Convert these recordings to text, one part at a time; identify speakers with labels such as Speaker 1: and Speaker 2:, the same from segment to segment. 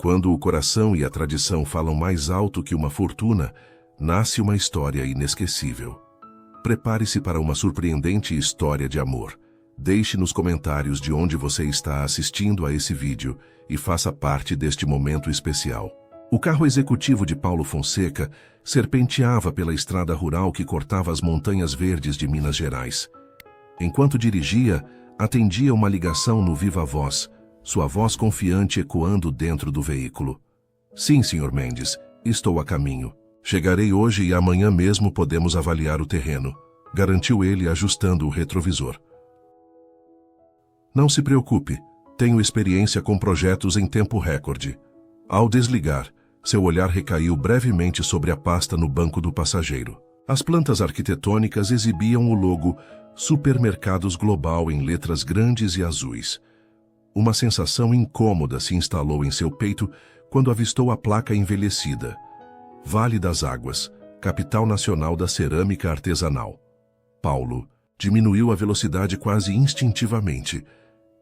Speaker 1: Quando o coração e a tradição falam mais alto que uma fortuna, nasce uma história inesquecível. Prepare-se para uma surpreendente história de amor. Deixe nos comentários de onde você está assistindo a esse vídeo e faça parte deste momento especial. O carro executivo de Paulo Fonseca serpenteava pela estrada rural que cortava as montanhas verdes de Minas Gerais. Enquanto dirigia, atendia uma ligação no Viva Voz, sua voz confiante ecoando dentro do veículo. Sim, Sr. Mendes, estou a caminho. Chegarei hoje e amanhã mesmo podemos avaliar o terreno, garantiu ele ajustando o retrovisor. Não se preocupe, tenho experiência com projetos em tempo recorde. Ao desligar, seu olhar recaiu brevemente sobre a pasta no banco do passageiro. As plantas arquitetônicas exibiam o logo Supermercados Global em letras grandes e azuis. Uma sensação incômoda se instalou em seu peito quando avistou a placa envelhecida. Vale das Águas, capital nacional da cerâmica artesanal. Paulo diminuiu a velocidade quase instintivamente.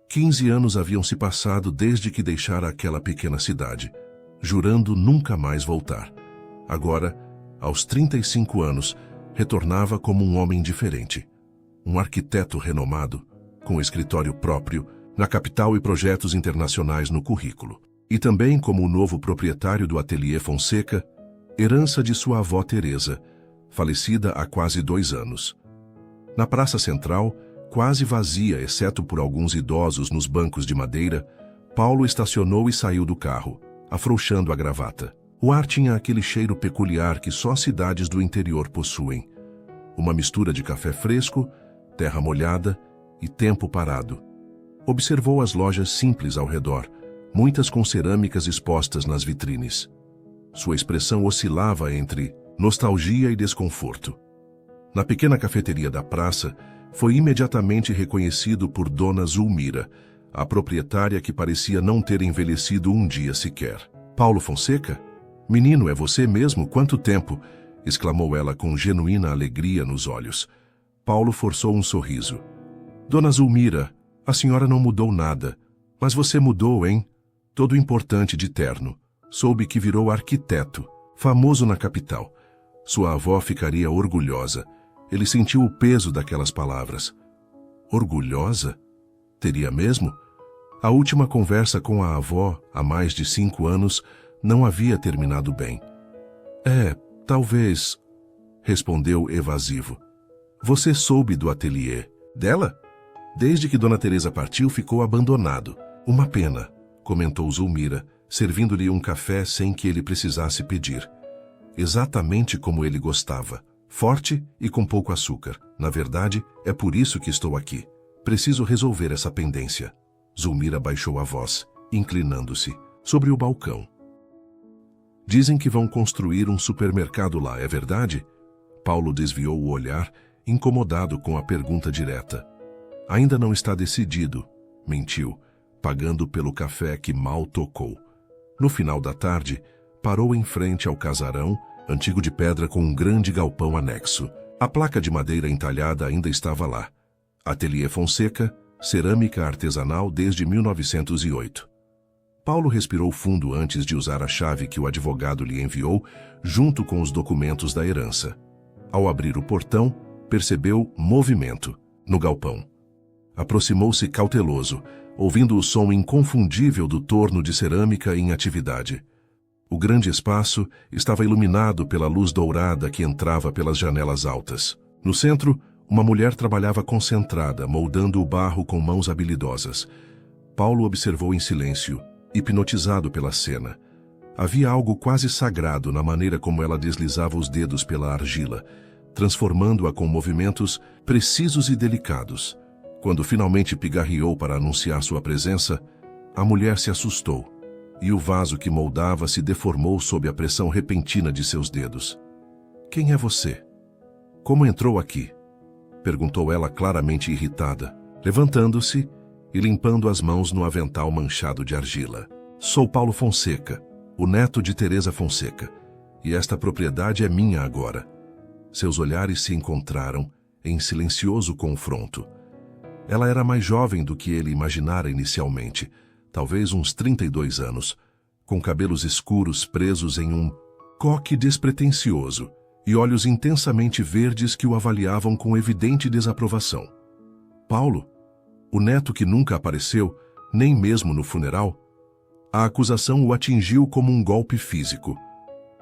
Speaker 1: 15 anos haviam se passado desde que deixara aquela pequena cidade, jurando nunca mais voltar. Agora, aos 35 anos, retornava como um homem diferente. Um arquiteto renomado, com escritório próprio, na capital e projetos internacionais no currículo. E também como o novo proprietário do Ateliê Fonseca, herança de sua avó Teresa, falecida há quase 2 anos. Na praça central, quase vazia exceto por alguns idosos nos bancos de madeira, Paulo estacionou e saiu do carro, afrouxando a gravata. O ar tinha aquele cheiro peculiar que só cidades do interior possuem. Uma mistura de café fresco, terra molhada e tempo parado. Observou as lojas simples ao redor, muitas com cerâmicas expostas nas vitrines. Sua expressão oscilava entre nostalgia e desconforto. Na pequena cafeteria da praça, foi imediatamente reconhecido por Dona Zulmira, a proprietária que parecia não ter envelhecido um dia sequer. Paulo Fonseca? Menino, é você mesmo? Quanto tempo? Exclamou ela com genuína alegria nos olhos. Paulo forçou um sorriso. Dona Zulmira, a senhora não mudou nada. Mas você mudou, hein? Todo importante de terno. Soube que virou arquiteto, famoso na capital. Sua avó ficaria orgulhosa. Ele sentiu o peso daquelas palavras. Orgulhosa? Teria mesmo? A última conversa com a avó, há mais de 5 anos, não havia terminado bem. Talvez, respondeu evasivo. Você soube do ateliê dela? Desde que Dona Teresa partiu, ficou abandonado. Uma pena, comentou Zulmira, servindo-lhe um café sem que ele precisasse pedir. Exatamente como ele gostava, forte e com pouco açúcar. Na verdade, é por isso que estou aqui. Preciso resolver essa pendência. Zulmira baixou a voz, inclinando-se, sobre o balcão. Dizem que vão construir um supermercado lá, é verdade? Paulo desviou o olhar, incomodado com a pergunta direta. Ainda não está decidido, mentiu, pagando pelo café que mal tocou. No final da tarde, parou em frente ao casarão, antigo de pedra com um grande galpão anexo. A placa de madeira entalhada ainda estava lá. Ateliê Fonseca, cerâmica artesanal desde 1908. Paulo respirou fundo antes de usar a chave que o advogado lhe enviou, junto com os documentos da herança. Ao abrir o portão, percebeu movimento no galpão. Aproximou-se cauteloso, ouvindo o som inconfundível do torno de cerâmica em atividade. O grande espaço estava iluminado pela luz dourada que entrava pelas janelas altas. No centro, uma mulher trabalhava concentrada, moldando o barro com mãos habilidosas. Paulo observou em silêncio, hipnotizado pela cena. Havia algo quase sagrado na maneira como ela deslizava os dedos pela argila, transformando-a com movimentos precisos e delicados. Quando finalmente pigarreou para anunciar sua presença, a mulher se assustou, e o vaso que moldava se deformou sob a pressão repentina de seus dedos. Quem é você? Como entrou aqui? Perguntou ela claramente irritada, levantando-se e limpando as mãos no avental manchado de argila. Sou Paulo Fonseca, o neto de Teresa Fonseca, e esta propriedade é minha agora. Seus olhares se encontraram em silencioso confronto. Ela era mais jovem do que ele imaginara inicialmente, talvez uns 32 anos, com cabelos escuros presos em um coque despretensioso e olhos intensamente verdes que o avaliavam com evidente desaprovação. Paulo, o neto que nunca apareceu, nem mesmo no funeral, a acusação o atingiu como um golpe físico.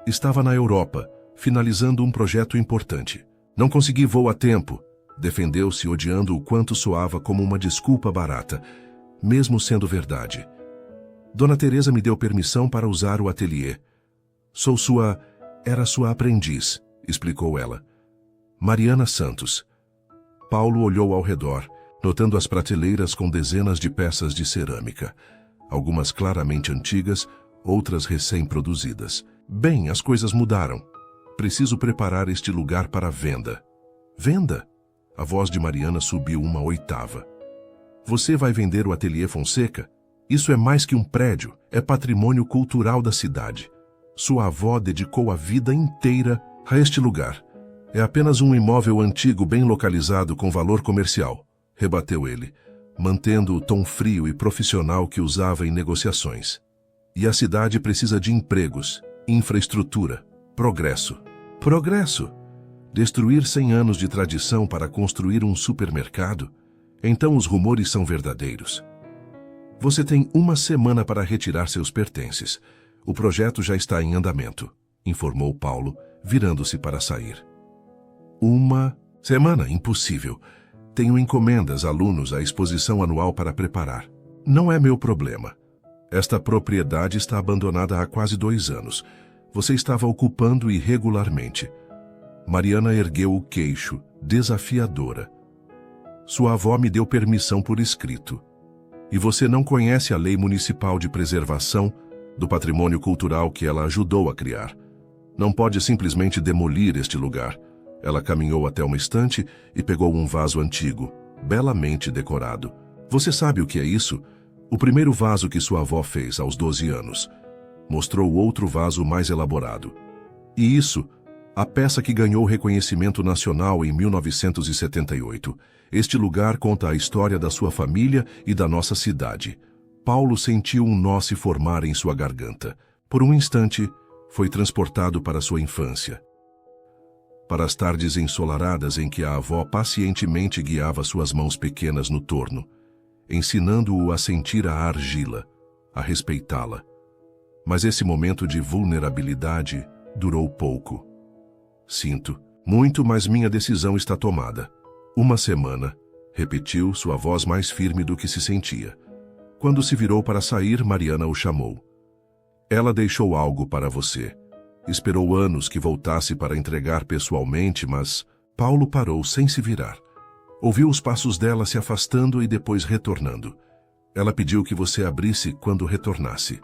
Speaker 1: Estava na Europa, finalizando um projeto importante. Não consegui voo a tempo, defendeu-se odiando o quanto soava como uma desculpa barata, mesmo sendo verdade. Dona Teresa me deu permissão para usar o ateliê. Era sua aprendiz, explicou ela. Mariana Santos. Paulo olhou ao redor, notando as prateleiras com dezenas de peças de cerâmica, algumas claramente antigas, outras recém-produzidas. Bem, as coisas mudaram. Preciso preparar este lugar para venda. Venda? A voz de Mariana subiu uma oitava. Você vai vender o Ateliê Fonseca? Isso é mais que um prédio, é patrimônio cultural da cidade. Sua avó dedicou a vida inteira a este lugar. É apenas um imóvel antigo bem localizado com valor comercial, rebateu ele, mantendo o tom frio e profissional que usava em negociações. E a cidade precisa de empregos, infraestrutura, progresso. Progresso? Destruir 100 anos de tradição para construir um supermercado? Então os rumores são verdadeiros. Você tem uma semana para retirar seus pertences. O projeto já está em andamento, informou Paulo, virando-se para sair. Uma semana? Impossível. Tenho encomendas, alunos, a exposição anual para preparar. Não é meu problema. Esta propriedade está abandonada há quase 2 anos. Você estava ocupando irregularmente. Mariana ergueu o queixo, desafiadora. Sua avó me deu permissão por escrito. E você não conhece a Lei Municipal de Preservação do Patrimônio Cultural que ela ajudou a criar. Não pode simplesmente demolir este lugar. Ela caminhou até uma estante e pegou um vaso antigo, belamente decorado. Você sabe o que é isso? O primeiro vaso que sua avó fez aos 12 anos. Mostrou outro vaso mais elaborado. E isso, a peça que ganhou reconhecimento nacional em 1978. Este lugar conta a história da sua família e da nossa cidade. Paulo sentiu um nó se formar em sua garganta. Por um instante, foi transportado para sua infância. Para as tardes ensolaradas em que a avó pacientemente guiava suas mãos pequenas no torno, ensinando-o a sentir a argila, a respeitá-la. Mas esse momento de vulnerabilidade durou pouco. Sinto muito, mas minha decisão está tomada. Uma semana, repetiu, sua voz mais firme do que se sentia. Quando se virou para sair, Mariana o chamou. Ela deixou algo para você. Esperou anos que voltasse para entregar pessoalmente, mas Paulo parou sem se virar. Ouviu os passos dela se afastando e depois retornando. Ela pediu que você abrisse quando retornasse.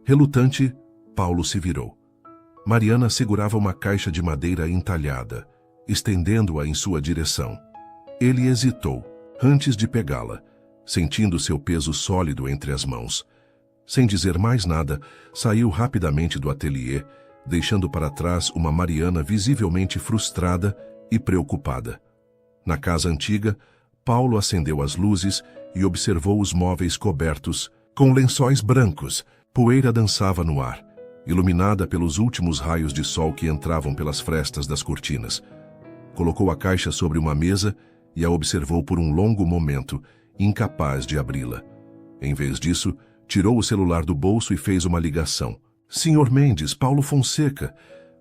Speaker 1: Relutante, Paulo se virou. Mariana segurava uma caixa de madeira entalhada, estendendo-a em sua direção. Ele hesitou, antes de pegá-la, sentindo seu peso sólido entre as mãos. Sem dizer mais nada, saiu rapidamente do ateliê, deixando para trás uma Mariana visivelmente frustrada e preocupada. Na casa antiga, Paulo acendeu as luzes e observou os móveis cobertos, com lençóis brancos. Poeira dançava no ar, iluminada pelos últimos raios de sol que entravam pelas frestas das cortinas. Colocou a caixa sobre uma mesa e a observou por um longo momento, incapaz de abri-la. Em vez disso, tirou o celular do bolso e fez uma ligação. Senhor Mendes, Paulo Fonseca,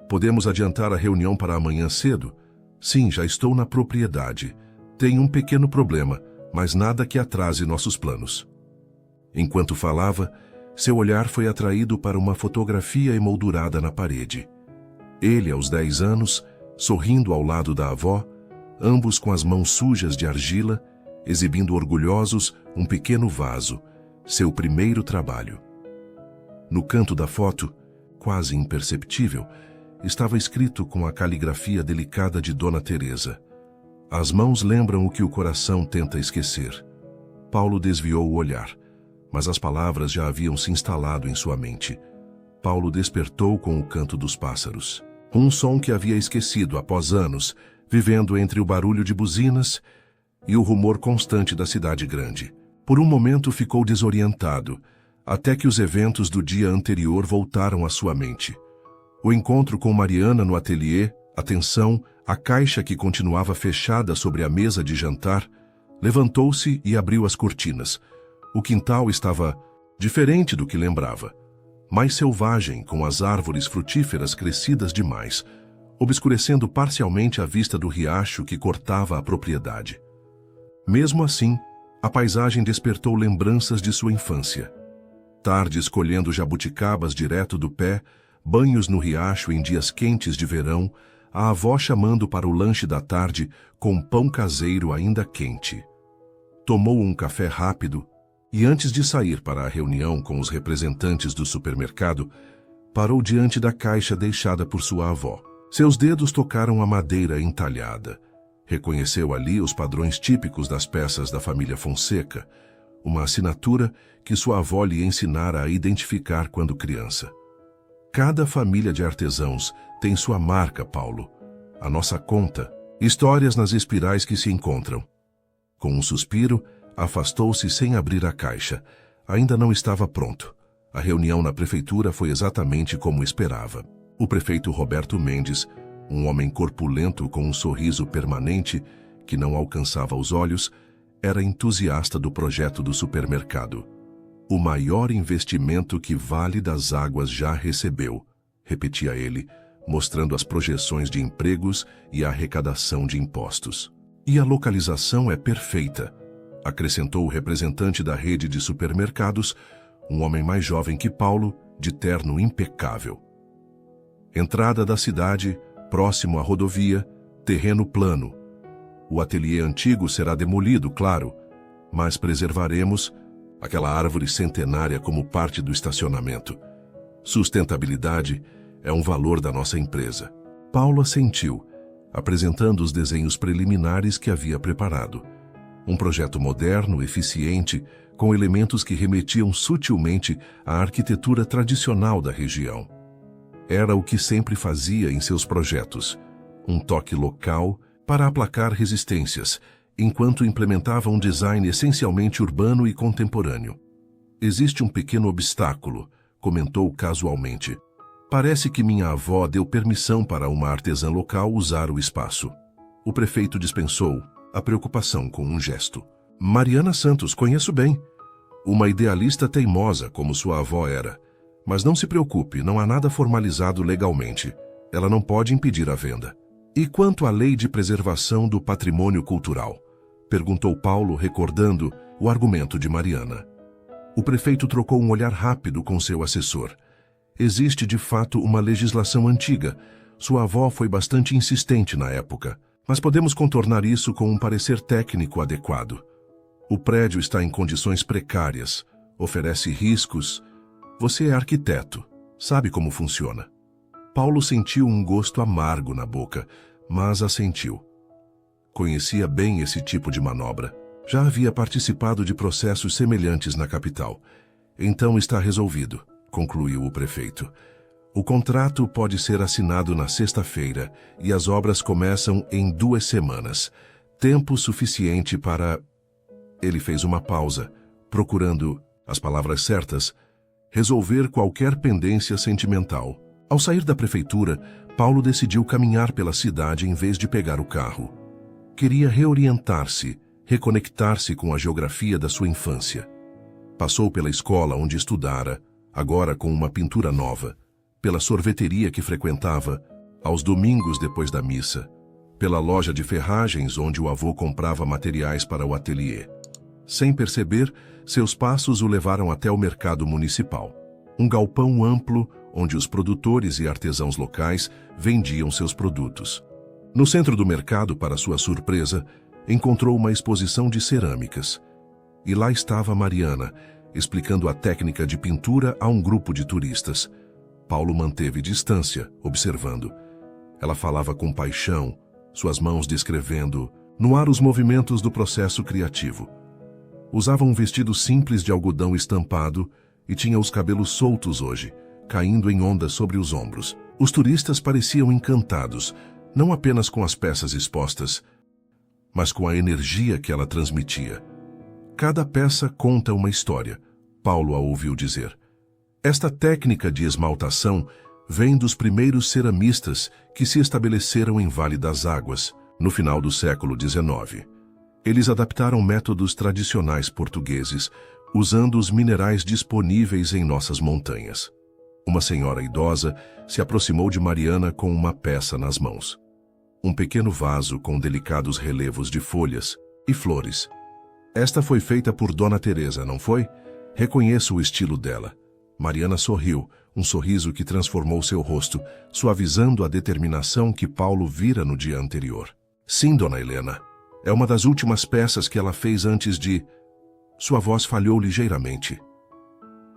Speaker 1: podemos adiantar a reunião para amanhã cedo? Sim, já estou na propriedade. Tenho um pequeno problema, mas nada que atrase nossos planos. Enquanto falava, seu olhar foi atraído para uma fotografia emoldurada na parede. Ele, aos 10 anos, sorrindo ao lado da avó, ambos com as mãos sujas de argila, exibindo orgulhosos um pequeno vaso, seu primeiro trabalho. No canto da foto, quase imperceptível, estava escrito com a caligrafia delicada de Dona Teresa. As mãos lembram o que o coração tenta esquecer. Paulo desviou o olhar, mas as palavras já haviam se instalado em sua mente. Paulo despertou com o canto dos pássaros. Um som que havia esquecido após anos, vivendo entre o barulho de buzinas e o rumor constante da cidade grande. Por um momento ficou desorientado, até que os eventos do dia anterior voltaram à sua mente. O encontro com Mariana no ateliê, a tensão, a caixa que continuava fechada sobre a mesa de jantar. Levantou-se e abriu as cortinas. O quintal estava diferente do que lembrava. Mais selvagem, com as árvores frutíferas crescidas demais, obscurecendo parcialmente a vista do riacho que cortava a propriedade. Mesmo assim, a paisagem despertou lembranças de sua infância. Tardes colhendo jabuticabas direto do pé, banhos no riacho em dias quentes de verão, a avó chamando para o lanche da tarde com pão caseiro ainda quente. Tomou um café rápido e, antes de sair para a reunião com os representantes do supermercado, parou diante da caixa deixada por sua avó. Seus dedos tocaram a madeira entalhada. Reconheceu ali os padrões típicos das peças da família Fonseca, uma assinatura que sua avó lhe ensinara a identificar quando criança. Cada família de artesãos tem sua marca, Paulo. A nossa conta, histórias nas espirais que se encontram. Com um suspiro, afastou-se sem abrir a caixa. Ainda não estava pronto. A reunião na prefeitura foi exatamente como esperava. O prefeito Roberto Mendes, um homem corpulento com um sorriso permanente que não alcançava os olhos, era entusiasta do projeto do supermercado. O maior investimento que Vale das Águas já recebeu, repetia ele, mostrando as projeções de empregos e a arrecadação de impostos. E a localização é perfeita, acrescentou o representante da rede de supermercados, um homem mais jovem que Paulo, de terno impecável. Entrada da cidade, próximo à rodovia, terreno plano. O ateliê antigo será demolido, claro, mas preservaremos aquela árvore centenária como parte do estacionamento. Sustentabilidade é um valor da nossa empresa. Paulo assentiu, apresentando os desenhos preliminares que havia preparado. Um projeto moderno, eficiente, com elementos que remetiam sutilmente à arquitetura tradicional da região. Era o que sempre fazia em seus projetos, um toque local para aplacar resistências, enquanto implementava um design essencialmente urbano e contemporâneo. Existe um pequeno obstáculo, comentou casualmente. Parece que minha avó deu permissão para uma artesã local usar o espaço. O prefeito dispensou a preocupação com um gesto. Mariana Santos, conheço bem. Uma idealista teimosa, como sua avó era. Mas não se preocupe, não há nada formalizado legalmente. Ela não pode impedir a venda. E quanto à lei de preservação do patrimônio cultural? Perguntou Paulo, recordando o argumento de Mariana. O prefeito trocou um olhar rápido com seu assessor. Existe, de fato, uma legislação antiga. Sua avó foi bastante insistente na época, mas podemos contornar isso com um parecer técnico adequado. O prédio está em condições precárias, oferece riscos. Você é arquiteto, sabe como funciona. Paulo sentiu um gosto amargo na boca, mas assentiu. Conhecia bem esse tipo de manobra. Já havia participado de processos semelhantes na capital. Então está resolvido, concluiu o prefeito. O contrato pode ser assinado na sexta-feira e as obras começam em 2 semanas. Tempo suficiente para... Ele fez uma pausa, procurando as palavras certas, resolver qualquer pendência sentimental. Ao sair da prefeitura, Paulo decidiu caminhar pela cidade em vez de pegar o carro. Queria reorientar-se, reconectar-se com a geografia da sua infância. Passou pela escola onde estudara, agora com uma pintura nova, pela sorveteria que frequentava, aos domingos depois da missa, pela loja de ferragens onde o avô comprava materiais para o ateliê. Sem perceber, seus passos o levaram até o mercado municipal, um galpão amplo onde os produtores e artesãos locais vendiam seus produtos. No centro do mercado, para sua surpresa, encontrou uma exposição de cerâmicas. E lá estava Mariana, explicando a técnica de pintura a um grupo de turistas. Paulo manteve distância, observando. Ela falava com paixão, suas mãos descrevendo no ar os movimentos do processo criativo. Usava um vestido simples de algodão estampado e tinha os cabelos soltos hoje, caindo em ondas sobre os ombros. Os turistas pareciam encantados, não apenas com as peças expostas, mas com a energia que ela transmitia. Cada peça conta uma história, Paulo a ouviu dizer. Esta técnica de esmaltação vem dos primeiros ceramistas que se estabeleceram em Vale das Águas, no final do século XIX. Eles adaptaram métodos tradicionais portugueses, usando os minerais disponíveis em nossas montanhas. Uma senhora idosa se aproximou de Mariana com uma peça nas mãos. Um pequeno vaso com delicados relevos de folhas e flores. Esta foi feita por Dona Teresa, não foi? Reconheço o estilo dela. Mariana sorriu, um sorriso que transformou seu rosto, suavizando a determinação que Paulo vira no dia anterior. Sim, Dona Helena. É uma das últimas peças que ela fez antes de... Sua voz falhou ligeiramente.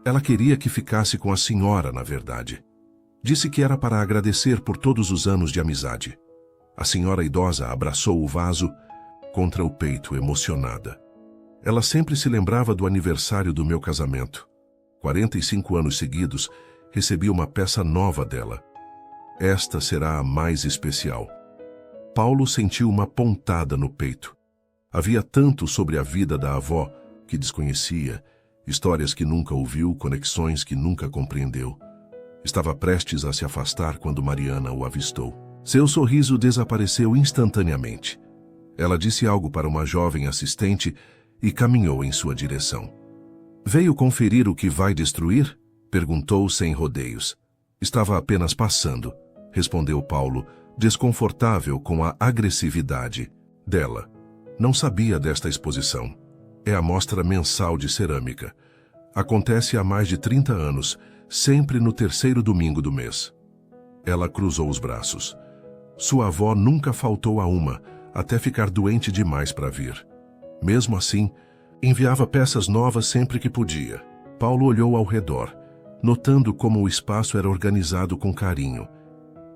Speaker 1: Ela queria que ficasse com a senhora, na verdade. Disse que era para agradecer por todos os anos de amizade. A senhora idosa abraçou o vaso contra o peito, emocionada. Ela sempre se lembrava do aniversário do meu casamento. 45 anos seguidos, recebi uma peça nova dela. Esta será a mais especial. Paulo sentiu uma pontada no peito. Havia tanto sobre a vida da avó que desconhecia, histórias que nunca ouviu, conexões que nunca compreendeu. Estava prestes a se afastar quando Mariana o avistou. Seu sorriso desapareceu instantaneamente. Ela disse algo para uma jovem assistente e caminhou em sua direção. Veio conferir o que vai destruir? Perguntou sem rodeios. Estava apenas passando, respondeu Paulo, desconfortável com a agressividade dela. Não sabia desta exposição. É a mostra mensal de cerâmica. Acontece há mais de 30 anos, sempre no terceiro domingo do mês. Ela cruzou os braços. Sua avó nunca faltou a uma, até ficar doente demais para vir. Mesmo assim, enviava peças novas sempre que podia. Paulo olhou ao redor, notando como o espaço era organizado com carinho.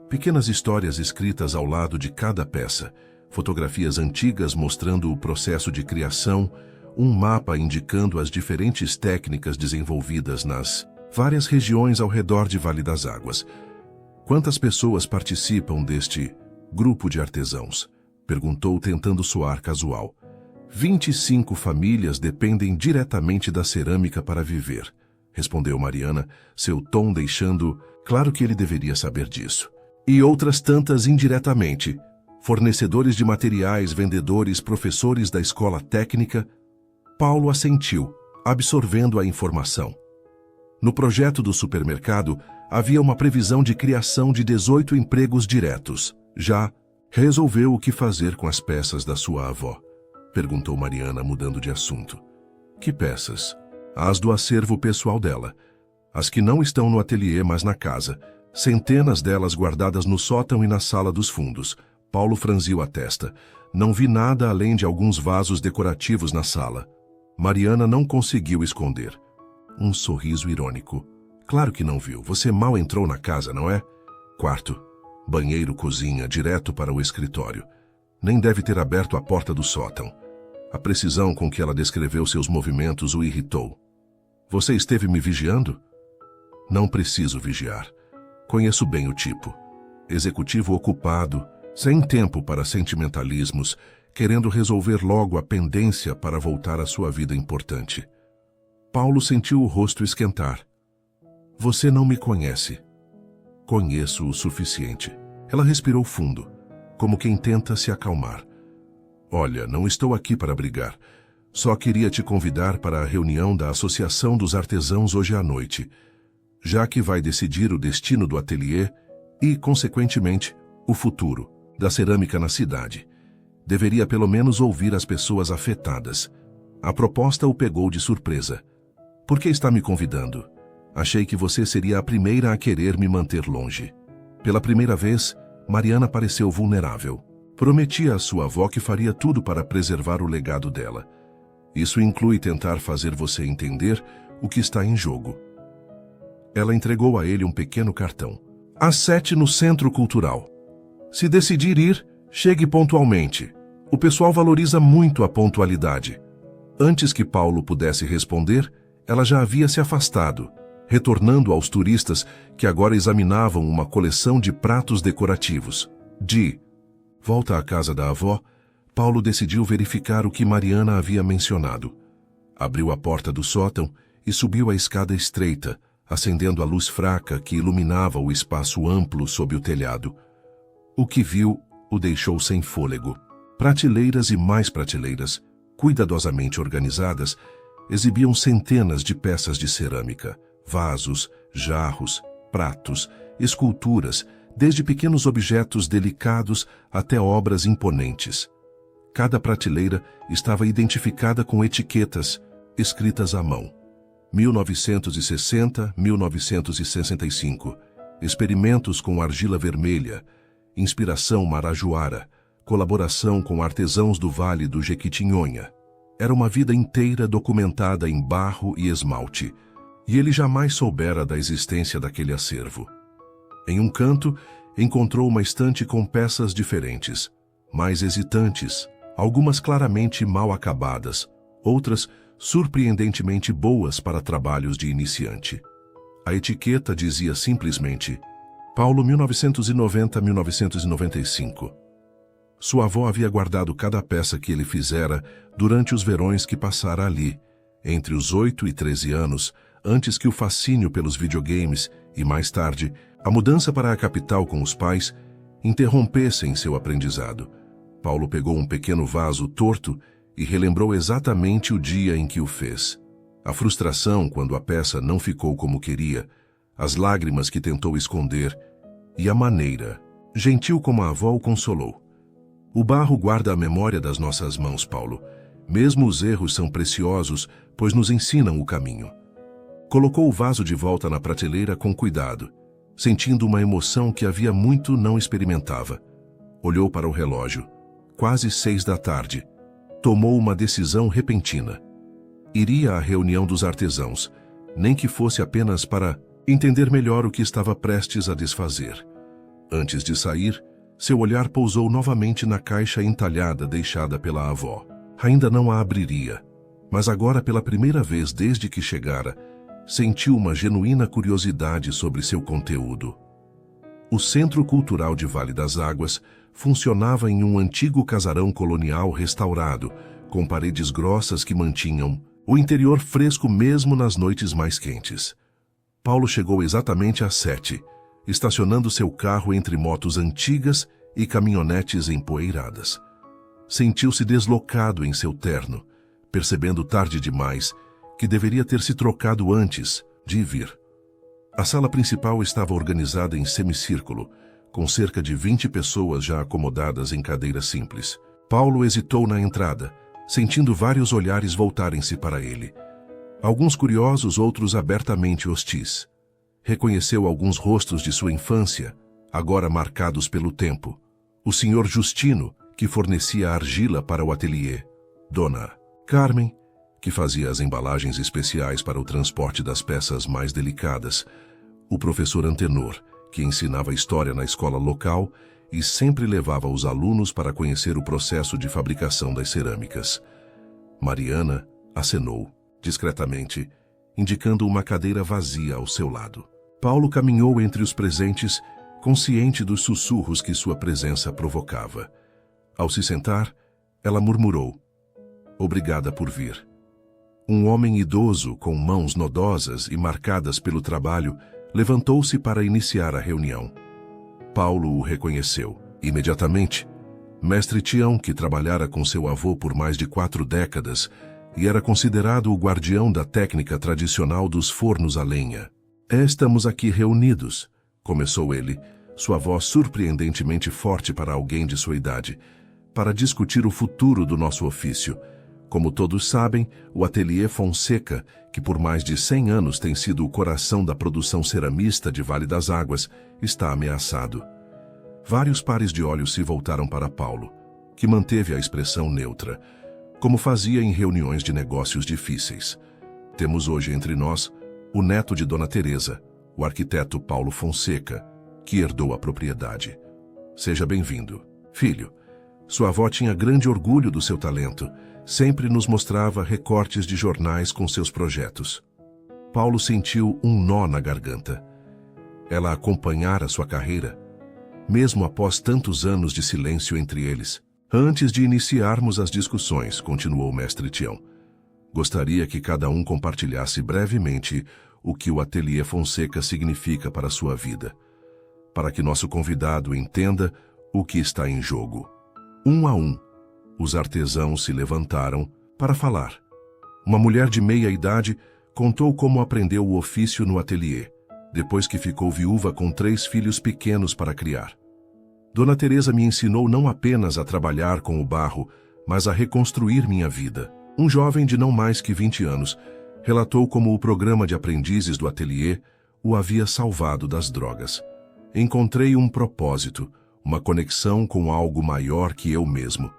Speaker 1: Pequenas histórias escritas ao lado de cada peça, fotografias antigas mostrando o processo de criação, um mapa indicando as diferentes técnicas desenvolvidas nas várias regiões ao redor de Vale das Águas. Quantas pessoas participam deste grupo de artesãos? Perguntou tentando soar casual. 25 famílias dependem diretamente da cerâmica para viver, respondeu Mariana, seu tom deixando claro que ele deveria saber disso. E outras tantas indiretamente, fornecedores de materiais, vendedores, professores da escola técnica. Paulo assentiu, absorvendo a informação. No projeto do supermercado, havia uma previsão de criação de 18 empregos diretos. Já resolveu o que fazer com as peças da sua avó? Perguntou Mariana, mudando de assunto. Que peças? As do acervo pessoal dela. As que não estão no ateliê, mas na casa. Centenas delas guardadas no sótão e na sala dos fundos. Paulo franziu a testa. Não vi nada além de alguns vasos decorativos na sala. Mariana não conseguiu esconder. Um sorriso irônico. Claro que não viu. Você mal entrou na casa, não é? Quarto, banheiro, cozinha, direto para o escritório. Nem deve ter aberto a porta do sótão. A precisão com que ela descreveu seus movimentos o irritou. Você esteve me vigiando? Não preciso vigiar. Conheço bem o tipo. Executivo ocupado, sem tempo para sentimentalismos, querendo resolver logo a pendência para voltar à sua vida importante. Paulo sentiu o rosto esquentar. Você não me conhece. Conheço o suficiente. Ela respirou fundo, como quem tenta se acalmar. Olha, não estou aqui para brigar. Só queria te convidar para a reunião da Associação dos Artesãos hoje à noite, já que vai decidir o destino do ateliê e, consequentemente, o futuro da cerâmica na cidade. Deveria pelo menos ouvir as pessoas afetadas. A proposta o pegou de surpresa. Por que está me convidando? Achei que você seria a primeira a querer me manter longe. Pela primeira vez, Mariana pareceu vulnerável. Prometia à sua avó que faria tudo para preservar o legado dela. Isso inclui tentar fazer você entender o que está em jogo. Ela entregou a ele um pequeno cartão. Às 7 no Centro Cultural. Se decidir ir, chegue pontualmente. O pessoal valoriza muito a pontualidade. Antes que Paulo pudesse responder, ela já havia se afastado, retornando aos turistas que agora examinavam uma coleção de pratos decorativos. De volta à casa da avó, Paulo decidiu verificar o que Mariana havia mencionado. Abriu a porta do sótão e subiu a escada estreita, acendendo a luz fraca que iluminava o espaço amplo sob o telhado. O que viu o deixou sem fôlego. Prateleiras e mais prateleiras, cuidadosamente organizadas, exibiam centenas de peças de cerâmica, vasos, jarros, pratos, esculturas, desde pequenos objetos delicados até obras imponentes. Cada prateleira estava identificada com etiquetas, escritas à mão. 1960, 1965. Experimentos com argila vermelha. Inspiração Marajoara. Colaboração com artesãos do Vale do Jequitinhonha. Era uma vida inteira documentada em barro e esmalte, e ele jamais soubera da existência daquele acervo. Em um canto, encontrou uma estante com peças diferentes, mais hesitantes, algumas claramente mal acabadas, outras surpreendentemente boas para trabalhos de iniciante. A etiqueta dizia simplesmente Paulo 1990-1995. Sua avó havia guardado cada peça que ele fizera durante os verões que passara ali, entre os 8 e 13 anos, antes que o fascínio pelos videogames e, mais tarde, a mudança para a capital com os pais interrompessem seu aprendizado. Paulo pegou um pequeno vaso torto e relembrou exatamente o dia em que o fez. A frustração quando a peça não ficou como queria, as lágrimas que tentou esconder e a maneira, gentil como a avó o consolou. O barro guarda a memória das nossas mãos, Paulo. Mesmo os erros são preciosos, pois nos ensinam o caminho. Colocou o vaso de volta na prateleira com cuidado, sentindo uma emoção que havia muito não experimentava. Olhou para o relógio. Quase 6 da tarde. Tomou uma decisão repentina. Iria à reunião dos artesãos, nem que fosse apenas para entender melhor o que estava prestes a desfazer. Antes de sair, seu olhar pousou novamente na caixa entalhada deixada pela avó. Ainda não a abriria, mas agora, pela primeira vez desde que chegara, sentiu uma genuína curiosidade sobre seu conteúdo. O Centro Cultural de Vale das Águas funcionava em um antigo casarão colonial restaurado, com paredes grossas que mantinham o interior fresco mesmo nas noites mais quentes. Paulo chegou exatamente às 7, estacionando seu carro entre motos antigas e caminhonetes empoeiradas. Sentiu-se deslocado em seu terno, percebendo tarde demais que deveria ter se trocado antes de vir. A sala principal estava organizada em semicírculo, com cerca de 20 pessoas já acomodadas em cadeiras simples. Paulo hesitou na entrada, sentindo vários olhares voltarem-se para ele. Alguns curiosos, outros abertamente hostis. Reconheceu alguns rostos de sua infância, agora marcados pelo tempo. O Sr. Justino, que fornecia argila para o ateliê. Dona Carmen, que fazia as embalagens especiais para o transporte das peças mais delicadas. O professor Antenor, que ensinava história na escola local e sempre levava os alunos para conhecer o processo de fabricação das cerâmicas. Mariana acenou, discretamente, indicando uma cadeira vazia ao seu lado. Paulo caminhou entre os presentes, consciente dos sussurros que sua presença provocava. Ao se sentar, ela murmurou: "Obrigada por vir." Um homem idoso, com mãos nodosas e marcadas pelo trabalho, levantou-se para iniciar a reunião. Paulo o reconheceu. Imediatamente, Mestre Tião, que trabalhara com seu avô por mais de 4 décadas e era considerado o guardião da técnica tradicional dos fornos a lenha. "Estamos aqui reunidos", começou ele, sua voz surpreendentemente forte para alguém de sua idade, "para discutir o futuro do nosso ofício. Como todos sabem, o Ateliê Fonseca, que por mais de 100 anos tem sido o coração da produção ceramista de Vale das Águas, está ameaçado." Vários pares de olhos se voltaram para Paulo, que manteve a expressão neutra, como fazia em reuniões de negócios difíceis. Temos hoje entre nós o neto de Dona Teresa, o arquiteto Paulo Fonseca, que herdou a propriedade. "Seja bem-vindo, filho." Sua avó tinha grande orgulho do seu talento. Sempre nos mostrava recortes de jornais com seus projetos. Paulo sentiu um nó na garganta. Ela acompanhara sua carreira, mesmo após tantos anos de silêncio entre eles. "Antes de iniciarmos as discussões", continuou o mestre Tião, Gostaria que cada um compartilhasse brevemente o que o Ateliê Fonseca significa para a sua vida, para que nosso convidado entenda o que está em jogo. Um a um, os artesãos se levantaram para falar. Uma mulher de meia idade contou como aprendeu o ofício no ateliê, depois que ficou viúva com 3 filhos pequenos para criar. Dona Teresa me ensinou não apenas a trabalhar com o barro, mas a reconstruir minha vida. Um jovem de não mais que 20 anos relatou como o programa de aprendizes do ateliê o havia salvado das drogas. Encontrei um propósito, uma conexão com algo maior que eu mesmo.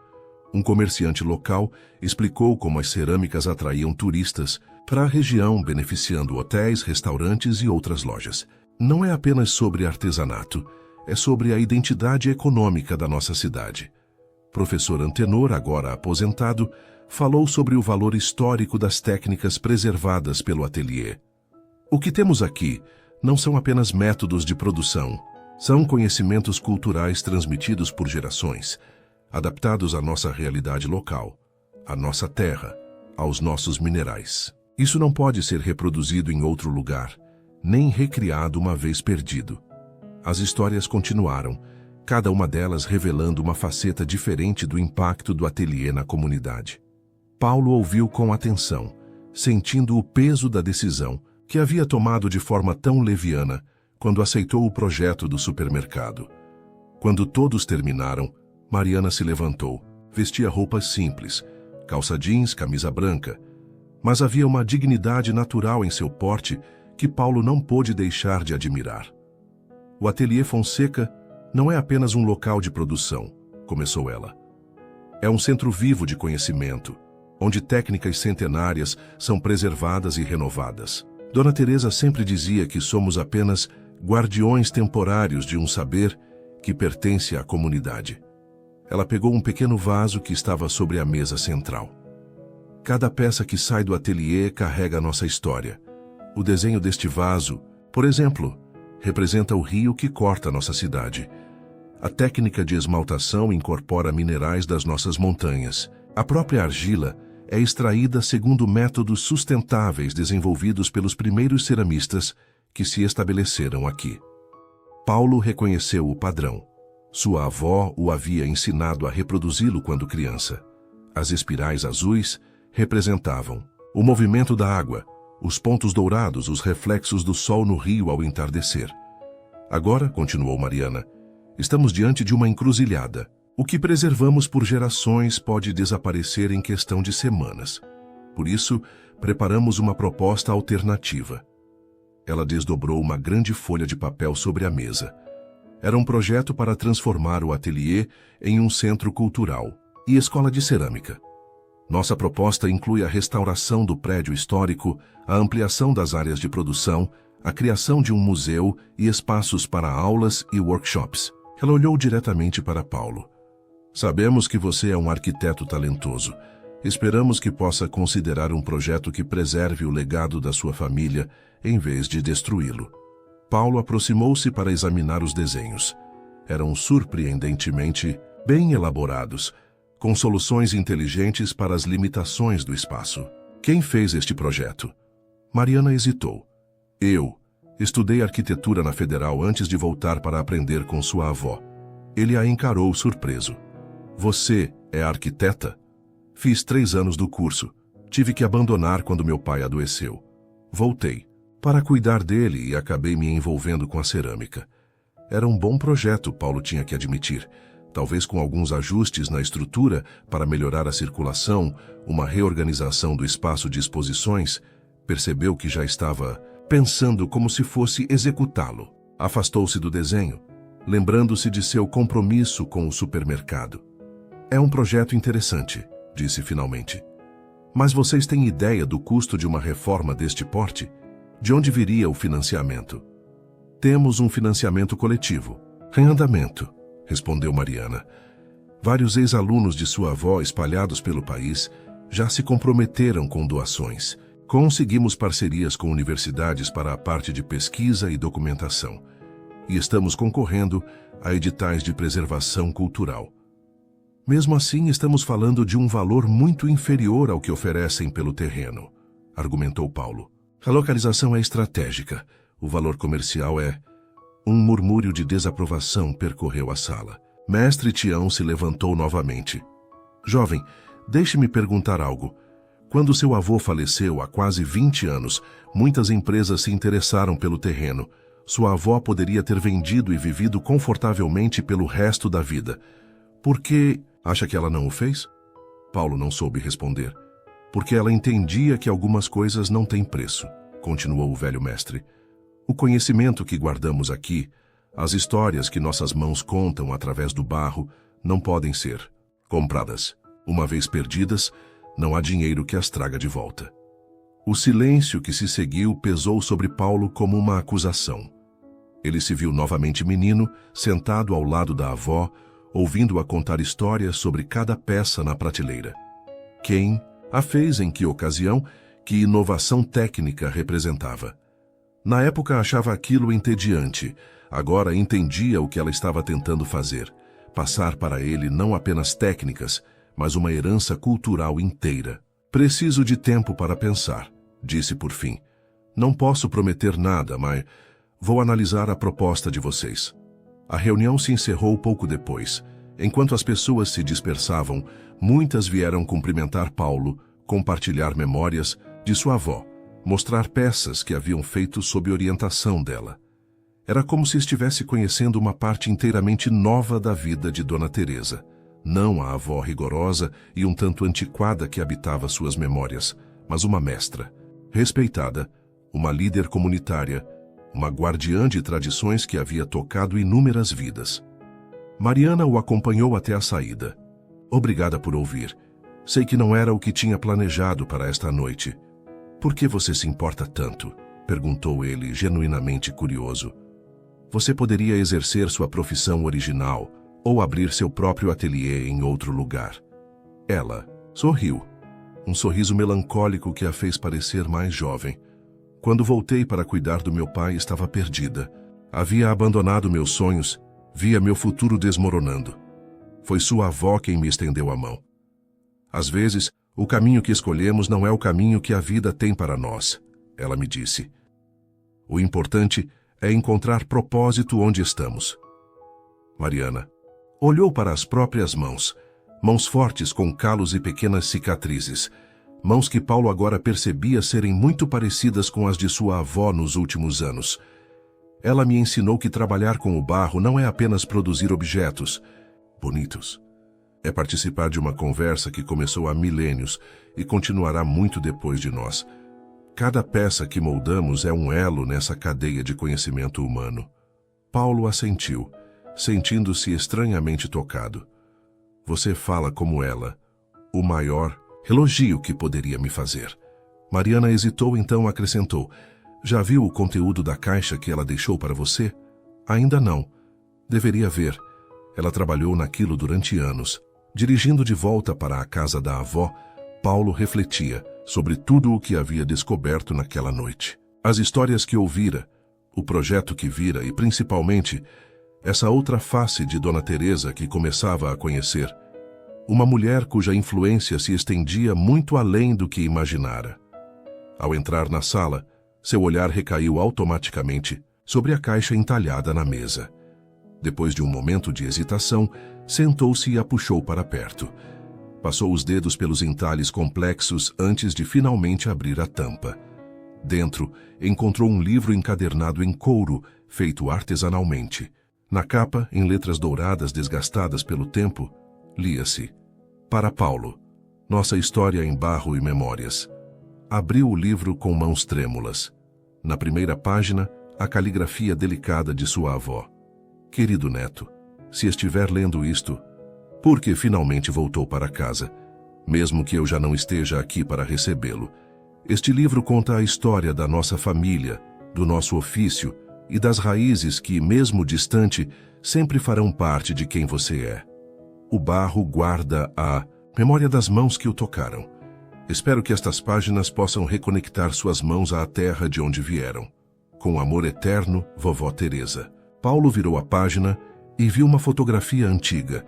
Speaker 1: Um comerciante local explicou como as cerâmicas atraíam turistas para a região, beneficiando hotéis, restaurantes e outras lojas. Não é apenas sobre artesanato, é sobre a identidade econômica da nossa cidade. Professor Antenor, agora aposentado, falou sobre o valor histórico das técnicas preservadas pelo ateliê. O que temos aqui não são apenas métodos de produção, são conhecimentos culturais transmitidos por gerações, adaptados à nossa realidade local, à nossa terra, aos nossos minerais. Isso não pode ser reproduzido em outro lugar, nem recriado uma vez perdido. As histórias continuaram, cada uma delas revelando uma faceta diferente do impacto do ateliê na comunidade. Paulo ouviu com atenção, sentindo o peso da decisão que havia tomado de forma tão leviana quando aceitou o projeto do supermercado. Quando todos terminaram, Mariana se levantou, vestia roupas simples, calça jeans, camisa branca, mas havia uma dignidade natural em seu porte que Paulo não pôde deixar de admirar. O Ateliê Fonseca não é apenas um local de produção, começou ela. É um centro vivo de conhecimento, onde técnicas centenárias são preservadas e renovadas. Dona Teresa sempre dizia que somos apenas guardiões temporários de um saber que pertence à comunidade. Ela pegou um pequeno vaso que estava sobre a mesa central. Cada peça que sai do ateliê carrega a nossa história. O desenho deste vaso, por exemplo, representa o rio que corta nossa cidade. A técnica de esmaltação incorpora minerais das nossas montanhas. A própria argila é extraída segundo métodos sustentáveis desenvolvidos pelos primeiros ceramistas que se estabeleceram aqui. Paulo reconheceu o padrão. Sua avó o havia ensinado a reproduzi-lo quando criança. As espirais azuis representavam o movimento da água, os pontos dourados, os reflexos do sol no rio ao entardecer. Agora, continuou Mariana, estamos diante de uma encruzilhada. O que preservamos por gerações pode desaparecer em questão de semanas. Por isso, preparamos uma proposta alternativa. Ela desdobrou uma grande folha de papel sobre a mesa. Era um projeto para transformar o ateliê em um centro cultural e escola de cerâmica. Nossa proposta inclui a restauração do prédio histórico, a ampliação das áreas de produção, a criação de um museu e espaços para aulas e workshops. Ela olhou diretamente para Paulo. Sabemos que você é um arquiteto talentoso. Esperamos que possa considerar um projeto que preserve o legado da sua família, em vez de destruí-lo. Paulo aproximou-se para examinar os desenhos. Eram surpreendentemente bem elaborados, com soluções inteligentes para as limitações do espaço. Quem fez este projeto? Mariana hesitou. Eu. Estudei arquitetura na Federal antes de voltar para aprender com sua avó. Ele a encarou surpreso. Você é arquiteta? Fiz 3 anos do curso. Tive que abandonar quando meu pai adoeceu. Voltei para cuidar dele e acabei me envolvendo com a cerâmica. Era um bom projeto, Paulo tinha que admitir. Talvez com alguns ajustes na estrutura para melhorar a circulação, uma reorganização do espaço de exposições, percebeu que já estava pensando como se fosse executá-lo. Afastou-se do desenho, lembrando-se de seu compromisso com o supermercado. É um projeto interessante, disse finalmente. Mas vocês têm ideia do custo de uma reforma deste porte? De onde viria o financiamento? Temos um financiamento coletivo. Em andamento, respondeu Mariana. Vários ex-alunos de sua avó espalhados pelo país já se comprometeram com doações. Conseguimos parcerias com universidades para a parte de pesquisa e documentação. E estamos concorrendo a editais de preservação cultural. Mesmo assim, estamos falando de um valor muito inferior ao que oferecem pelo terreno, argumentou Paulo. A localização é estratégica. O valor comercial é... Um murmúrio de desaprovação percorreu a sala. Mestre Tião se levantou novamente. Jovem, deixe-me perguntar algo. Quando seu avô faleceu há quase 20 anos, muitas empresas se interessaram pelo terreno. Sua avó poderia ter vendido e vivido confortavelmente pelo resto da vida. Por que acha que ela não o fez? Paulo não soube responder. Porque ela entendia que algumas coisas não têm preço, continuou o velho mestre. O conhecimento que guardamos aqui, as histórias que nossas mãos contam através do barro, não podem ser compradas. Uma vez perdidas, não há dinheiro que as traga de volta. O silêncio que se seguiu pesou sobre Paulo como uma acusação. Ele se viu novamente menino, sentado ao lado da avó, ouvindo-a contar histórias sobre cada peça na prateleira. Quem a fez, em que ocasião, que inovação técnica representava. Na época achava aquilo entediante, agora entendia o que ela estava tentando fazer, passar para ele não apenas técnicas, mas uma herança cultural inteira. Preciso de tempo para pensar, disse por fim. Não posso prometer nada, mas vou analisar a proposta de vocês. A reunião se encerrou pouco depois. Enquanto as pessoas se dispersavam, muitas vieram cumprimentar Paulo, compartilhar memórias de sua avó, mostrar peças que haviam feito sob orientação dela. Era como se estivesse conhecendo uma parte inteiramente nova da vida de Dona Teresa, não a avó rigorosa e um tanto antiquada que habitava suas memórias, mas uma mestra, respeitada, uma líder comunitária, uma guardiã de tradições que havia tocado inúmeras vidas. Mariana o acompanhou até a saída. Obrigada por ouvir. Sei que não era o que tinha planejado para esta noite. Por que você se importa tanto? Perguntou ele, genuinamente curioso. Você poderia exercer sua profissão original ou abrir seu próprio ateliê em outro lugar. Ela sorriu. Um sorriso melancólico que a fez parecer mais jovem. Quando voltei para cuidar do meu pai, estava perdida. Havia abandonado meus sonhos, via meu futuro desmoronando. Foi sua avó quem me estendeu a mão. Às vezes, o caminho que escolhemos não é o caminho que a vida tem para nós, ela me disse. O importante é encontrar propósito onde estamos. Mariana olhou para as próprias mãos, mãos fortes com calos e pequenas cicatrizes, mãos que Paulo agora percebia serem muito parecidas com as de sua avó nos últimos anos. Ela me ensinou que trabalhar com o barro não é apenas produzir objetos bonitos. É participar de uma conversa que começou há milênios e continuará muito depois de nós. Cada peça que moldamos é um elo nessa cadeia de conhecimento humano. Paulo assentiu, sentindo-se estranhamente tocado. Você fala como ela, o maior elogio que poderia me fazer. Mariana hesitou, então acrescentou. Já viu o conteúdo da caixa que ela deixou para você? Ainda não. Deveria ver. Ela trabalhou naquilo durante anos. Dirigindo de volta para a casa da avó, Paulo refletia sobre tudo o que havia descoberto naquela noite. As histórias que ouvira, o projeto que vira e, principalmente, essa outra face de Dona Teresa que começava a conhecer. Uma mulher cuja influência se estendia muito além do que imaginara. Ao entrar na sala, seu olhar recaiu automaticamente sobre a caixa entalhada na mesa. Depois de um momento de hesitação, sentou-se e a puxou para perto. Passou os dedos pelos entalhes complexos antes de finalmente abrir a tampa. Dentro, encontrou um livro encadernado em couro, feito artesanalmente. Na capa, em letras douradas desgastadas pelo tempo, lia-se: Para Paulo, nossa história em barro e memórias. Abriu o livro com mãos trêmulas. Na primeira página, a caligrafia delicada de sua avó. Querido neto, se estiver lendo isto, porque finalmente voltou para casa, mesmo que eu já não esteja aqui para recebê-lo. Este livro conta a história da nossa família, do nosso ofício e das raízes que, mesmo distante, sempre farão parte de quem você é. O barro guarda a memória das mãos que o tocaram. Espero que estas páginas possam reconectar suas mãos à terra de onde vieram. Com amor eterno, Vovó Teresa. Paulo virou a página e viu uma fotografia antiga.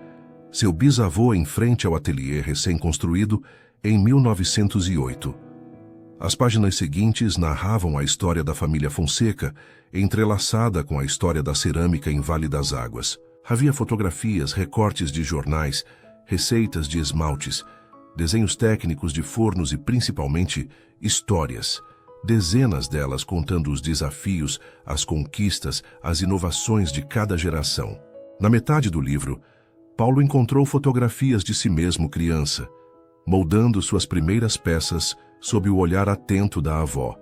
Speaker 1: seu bisavô em frente ao ateliê recém-construído em 1908. As páginas seguintes narravam a história da família Fonseca, entrelaçada com a história da cerâmica em Vale das Águas. Havia fotografias, recortes de jornais, receitas de esmaltes, desenhos técnicos de fornos e, principalmente, histórias. Dezenas delas contando os desafios, as conquistas, as inovações de cada geração. Na metade do livro, Paulo encontrou fotografias de si mesmo criança, moldando suas primeiras peças sob o olhar atento da avó.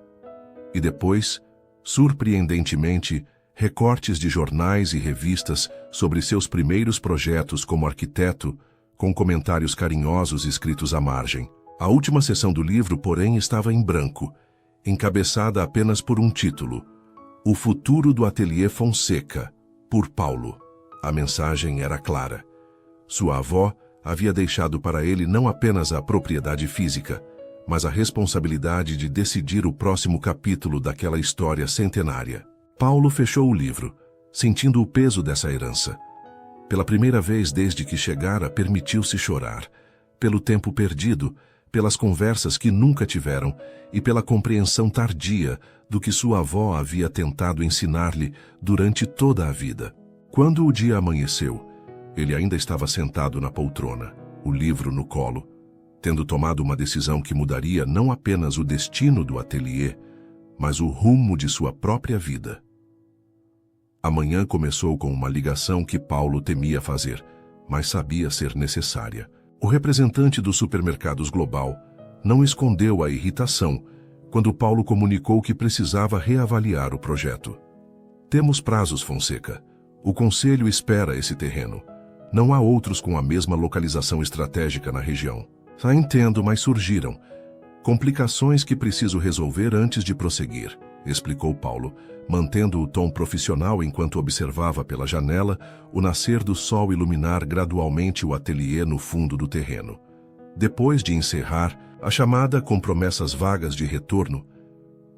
Speaker 1: E depois, surpreendentemente, recortes de jornais e revistas sobre seus primeiros projetos como arquiteto, com comentários carinhosos escritos à margem. A última seção do livro, porém, estava em branco, encabeçada apenas por um título: O Futuro do Ateliê Fonseca, por Paulo. A mensagem era clara. Sua avó havia deixado para ele não apenas a propriedade física, mas a responsabilidade de decidir o próximo capítulo daquela história centenária. Paulo fechou o livro, sentindo o peso dessa herança. Pela primeira vez desde que chegara, permitiu-se chorar, pelo tempo perdido, pelas conversas que nunca tiveram e pela compreensão tardia do que sua avó havia tentado ensinar-lhe durante toda a vida. Quando o dia amanheceu, ele ainda estava sentado na poltrona, o livro no colo, tendo tomado uma decisão que mudaria não apenas o destino do ateliê, mas o rumo de sua própria vida. A manhã começou com uma ligação que Paulo temia fazer, mas sabia ser necessária. O representante dos supermercados Global não escondeu a irritação quando Paulo comunicou que precisava reavaliar o projeto. Temos prazos, Fonseca. O Conselho espera esse terreno. Não há outros com a mesma localização estratégica na região. Entendo, mas surgiram complicações que preciso resolver antes de prosseguir, explicou Paulo, mantendo o tom profissional enquanto observava pela janela o nascer do sol iluminar gradualmente o ateliê no fundo do terreno. Depois de encerrar a chamada com promessas vagas de retorno,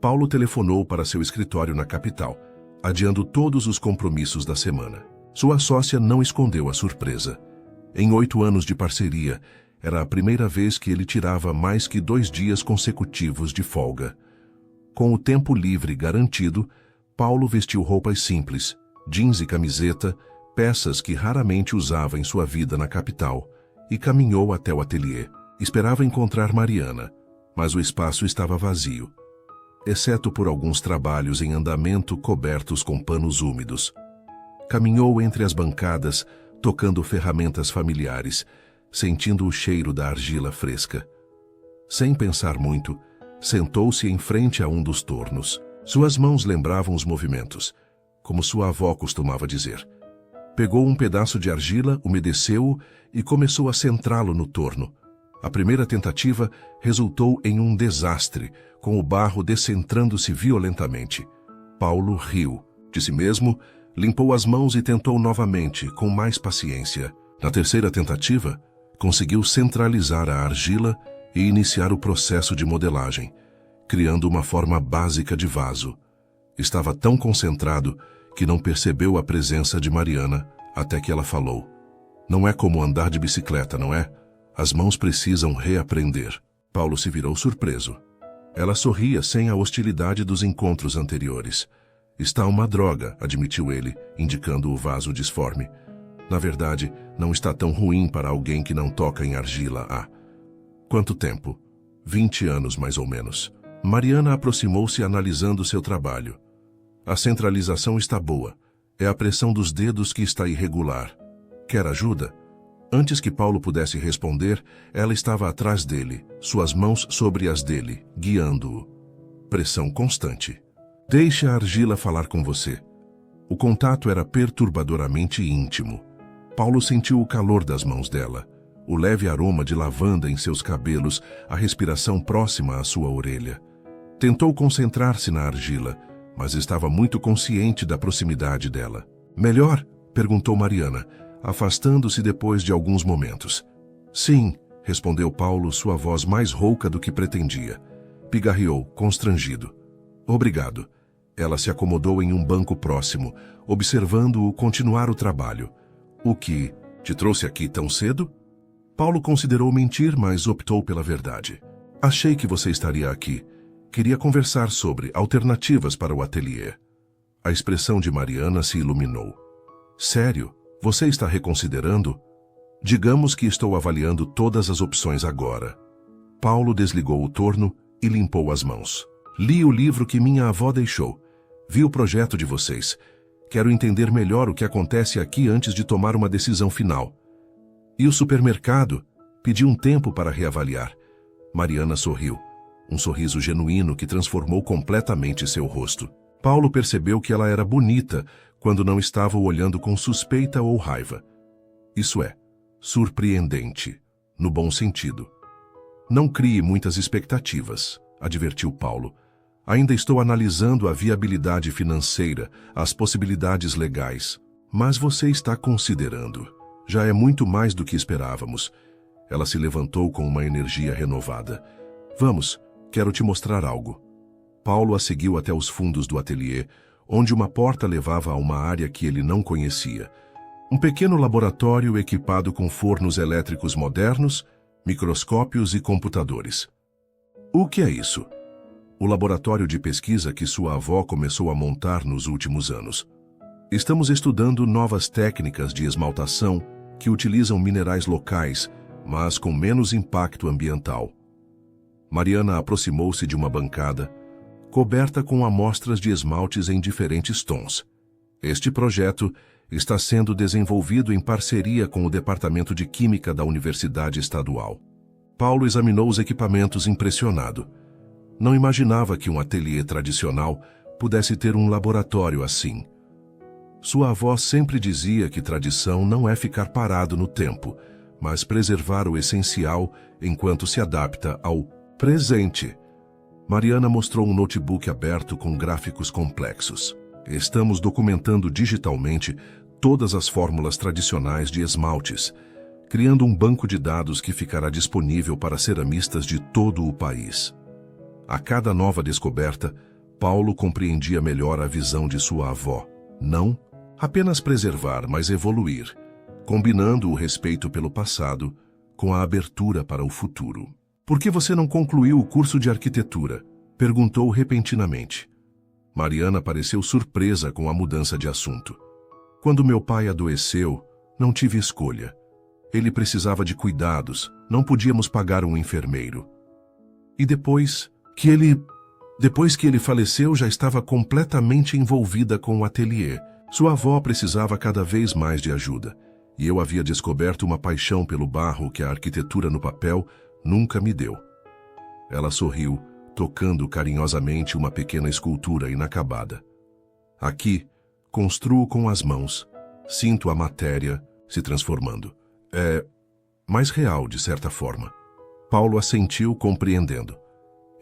Speaker 1: Paulo telefonou para seu escritório na capital, adiando todos os compromissos da semana. Sua sócia não escondeu a surpresa. Em 8 anos de parceria, era a primeira vez que ele tirava mais que 2 dias consecutivos de folga. Com o tempo livre garantido, Paulo vestiu roupas simples, jeans e camiseta, peças que raramente usava em sua vida na capital, e caminhou até o ateliê. Esperava encontrar Mariana, mas o espaço estava vazio, exceto por alguns trabalhos em andamento cobertos com panos úmidos. Caminhou entre as bancadas, tocando ferramentas familiares, sentindo o cheiro da argila fresca. Sem pensar muito, sentou-se em frente a um dos tornos. Suas mãos lembravam os movimentos, como sua avó costumava dizer. Pegou um pedaço de argila, umedeceu-o e começou a centrá-lo no torno. A primeira tentativa resultou em um desastre, com o barro descentrando-se violentamente. Paulo riu de si mesmo, limpou as mãos e tentou novamente, com mais paciência. Na terceira tentativa, conseguiu centralizar a argila e iniciar o processo de modelagem, criando uma forma básica de vaso. Estava tão concentrado que não percebeu a presença de Mariana até que ela falou: "Não é como andar de bicicleta, não é? As mãos precisam reaprender." Paulo se virou surpreso. Ela sorria sem a hostilidade dos encontros anteriores. "Está uma droga", admitiu ele, indicando o vaso disforme. "Na verdade, não está tão ruim para alguém que não toca em argila há quanto tempo? 20 anos, mais ou menos." Mariana aproximou-se analisando seu trabalho. "A centralização está boa. É a pressão dos dedos que está irregular. Quer ajuda?" Antes que Paulo pudesse responder, ela estava atrás dele, suas mãos sobre as dele, guiando-o. Pressão constante. "Deixe a argila falar com você." O contato era perturbadoramente íntimo. Paulo sentiu o calor das mãos dela, o leve aroma de lavanda em seus cabelos, a respiração próxima à sua orelha. Tentou concentrar-se na argila, mas estava muito consciente da proximidade dela. "Melhor?" perguntou Mariana, afastando-se depois de alguns momentos. "Sim", respondeu Paulo, sua voz mais rouca do que pretendia. Pigarreou, constrangido. "Obrigado." Ela se acomodou em um banco próximo, observando-o continuar o trabalho. "O que Te trouxe aqui tão cedo? Paulo considerou mentir, mas optou pela verdade. Achei que você estaria aqui. Queria conversar sobre alternativas para o ateliê. A expressão de Mariana se iluminou. Sério? Você está reconsiderando? Digamos que estou avaliando todas as opções agora. Paulo desligou o torno e limpou as mãos. Li o livro que minha avó deixou. Vi o projeto de vocês. Quero entender melhor o que acontece aqui antes de tomar uma decisão final. E o supermercado? Pedi um tempo para reavaliar. Mariana sorriu. Um sorriso genuíno que transformou completamente seu rosto. Paulo percebeu que ela era bonita quando não estava o olhando com suspeita ou raiva. Isso é, surpreendente, no bom sentido. Não crie muitas expectativas, advertiu Paulo. Ainda estou analisando a viabilidade financeira, as possibilidades legais. Mas você está considerando. Já é muito mais do que esperávamos. Ela se levantou com uma energia renovada. Vamos, quero te mostrar algo. Paulo a seguiu até os fundos do ateliê, onde uma porta levava a uma área que ele não conhecia. Um pequeno laboratório equipado com fornos elétricos modernos, microscópios e computadores. O que é isso? O laboratório de pesquisa que sua avó começou a montar nos últimos anos. Estamos estudando novas técnicas de esmaltação que utilizam minerais locais, mas com menos impacto ambiental. Mariana aproximou-se de uma bancada, coberta com amostras de esmaltes em diferentes tons. Este projeto está sendo desenvolvido em parceria com o Departamento de Química da Universidade Estadual. Paulo examinou os equipamentos impressionado. Não imaginava que um ateliê tradicional pudesse ter um laboratório assim. Sua avó sempre dizia que tradição não é ficar parado no tempo, mas preservar o essencial enquanto se adapta ao presente. Mariana mostrou um notebook aberto com gráficos complexos. Estamos documentando digitalmente todas as fórmulas tradicionais de esmaltes, criando um banco de dados que ficará disponível para ceramistas de todo o país. A cada nova descoberta, Paulo compreendia melhor a visão de sua avó. Não apenas preservar, mas evoluir, combinando o respeito pelo passado com a abertura para o futuro. Por que você não concluiu o curso de arquitetura? Perguntou repentinamente. Mariana pareceu surpresa com a mudança de assunto. Quando meu pai adoeceu, não tive escolha. Ele precisava de cuidados, não podíamos pagar um enfermeiro. E depois que ele faleceu, já estava completamente envolvida com o ateliê. Sua avó precisava cada vez mais de ajuda, e eu havia descoberto uma paixão pelo barro que a arquitetura no papel nunca me deu. Ela sorriu, tocando carinhosamente uma pequena escultura inacabada. Aqui, construo com as mãos, sinto a matéria se transformando. É mais real, de certa forma. Paulo assentiu, compreendendo.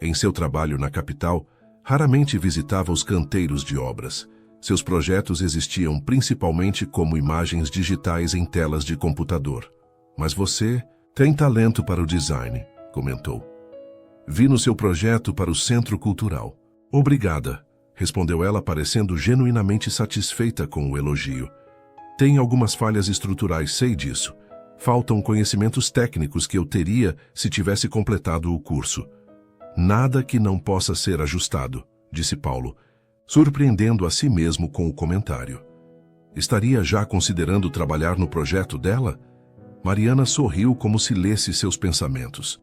Speaker 1: Em seu trabalho na capital, raramente visitava os canteiros de obras. Seus projetos existiam principalmente como imagens digitais em telas de computador. Mas você tem talento para o design, comentou. Vi no seu projeto para o Centro Cultural. Obrigada, respondeu ela, parecendo genuinamente satisfeita com o elogio. Tem algumas falhas estruturais, sei disso. Faltam conhecimentos técnicos que eu teria se tivesse completado o curso. Nada que não possa ser ajustado, disse Paulo, surpreendendo a si mesmo com o comentário. Estaria já considerando trabalhar no projeto dela? Mariana sorriu como se lesse seus pensamentos.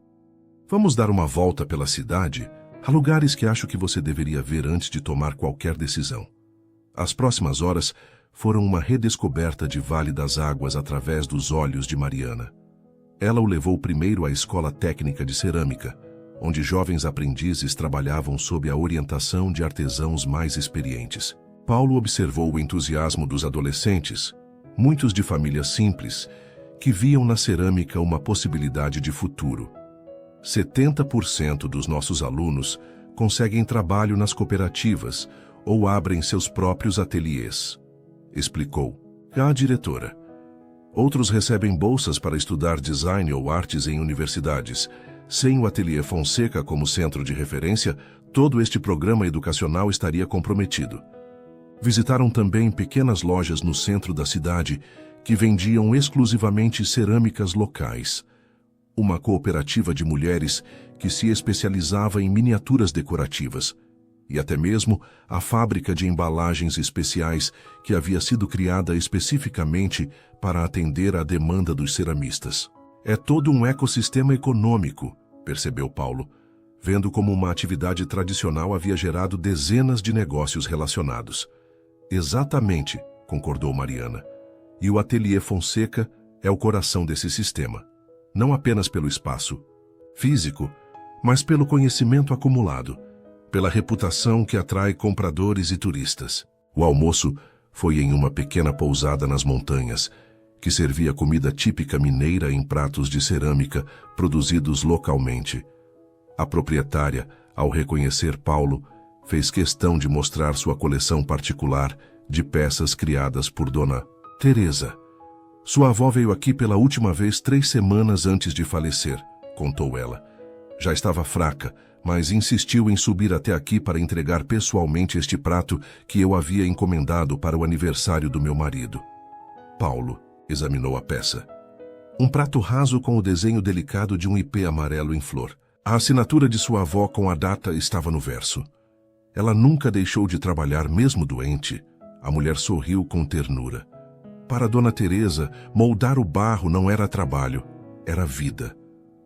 Speaker 1: Vamos dar uma volta pela cidade? Há lugares que acho que você deveria ver antes de tomar qualquer decisão. As próximas horas foram uma redescoberta de Vale das Águas através dos olhos de Mariana. Ela o levou primeiro à Escola Técnica de Cerâmica, onde jovens aprendizes trabalhavam sob a orientação de artesãos mais experientes. Paulo observou o entusiasmo dos adolescentes, muitos de famílias simples, que viam na cerâmica uma possibilidade de futuro. 70% dos nossos alunos conseguem trabalho nas cooperativas ou abrem seus próprios ateliês, explicou a diretora. Outros recebem bolsas para estudar design ou artes em universidades. Sem o Ateliê Fonseca como centro de referência, todo este programa educacional estaria comprometido. Visitaram também pequenas lojas no centro da cidade que vendiam exclusivamente cerâmicas locais. Uma cooperativa de mulheres que se especializava em miniaturas decorativas, e até mesmo a fábrica de embalagens especiais que havia sido criada especificamente para atender à demanda dos ceramistas. É todo um ecossistema econômico, percebeu Paulo, vendo como uma atividade tradicional havia gerado dezenas de negócios relacionados. Exatamente, concordou Mariana. E o Ateliê Fonseca é o coração desse sistema. Não apenas pelo espaço físico, mas pelo conhecimento acumulado, pela reputação que atrai compradores e turistas. O almoço foi em uma pequena pousada nas montanhas, que servia comida típica mineira em pratos de cerâmica produzidos localmente. A proprietária, ao reconhecer Paulo, fez questão de mostrar sua coleção particular de peças criadas por Dona Teresa. Sua avó veio aqui pela última vez 3 semanas antes de falecer, contou ela. Já estava fraca, mas insistiu em subir até aqui para entregar pessoalmente este prato que eu havia encomendado para o aniversário do meu marido. Paulo examinou a peça. Um prato raso com o desenho delicado de um ipê amarelo em flor. A assinatura de sua avó com a data estava no verso. Ela nunca deixou de trabalhar mesmo doente. A mulher sorriu com ternura. Para Dona Teresa, moldar o barro não era trabalho, era vida.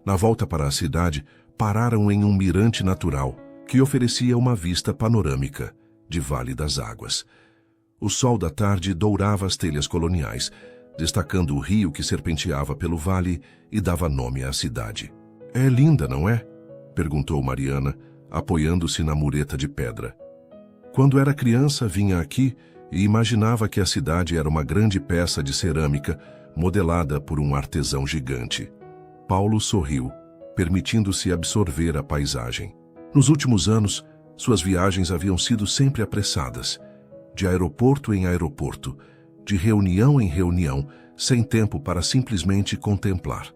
Speaker 1: Na volta para a cidade, pararam em um mirante natural que oferecia uma vista panorâmica de Vale das Águas. O sol da tarde dourava as telhas coloniais, destacando o rio que serpenteava pelo vale e dava nome à cidade. É linda, não é? Perguntou Mariana, apoiando-se na mureta de pedra. Quando era criança, vinha aqui e imaginava que a cidade era uma grande peça de cerâmica modelada por um artesão gigante. Paulo sorriu, permitindo-se absorver a paisagem. Nos últimos anos, suas viagens haviam sido sempre apressadas, de aeroporto em aeroporto, de reunião em reunião, sem tempo para simplesmente contemplar.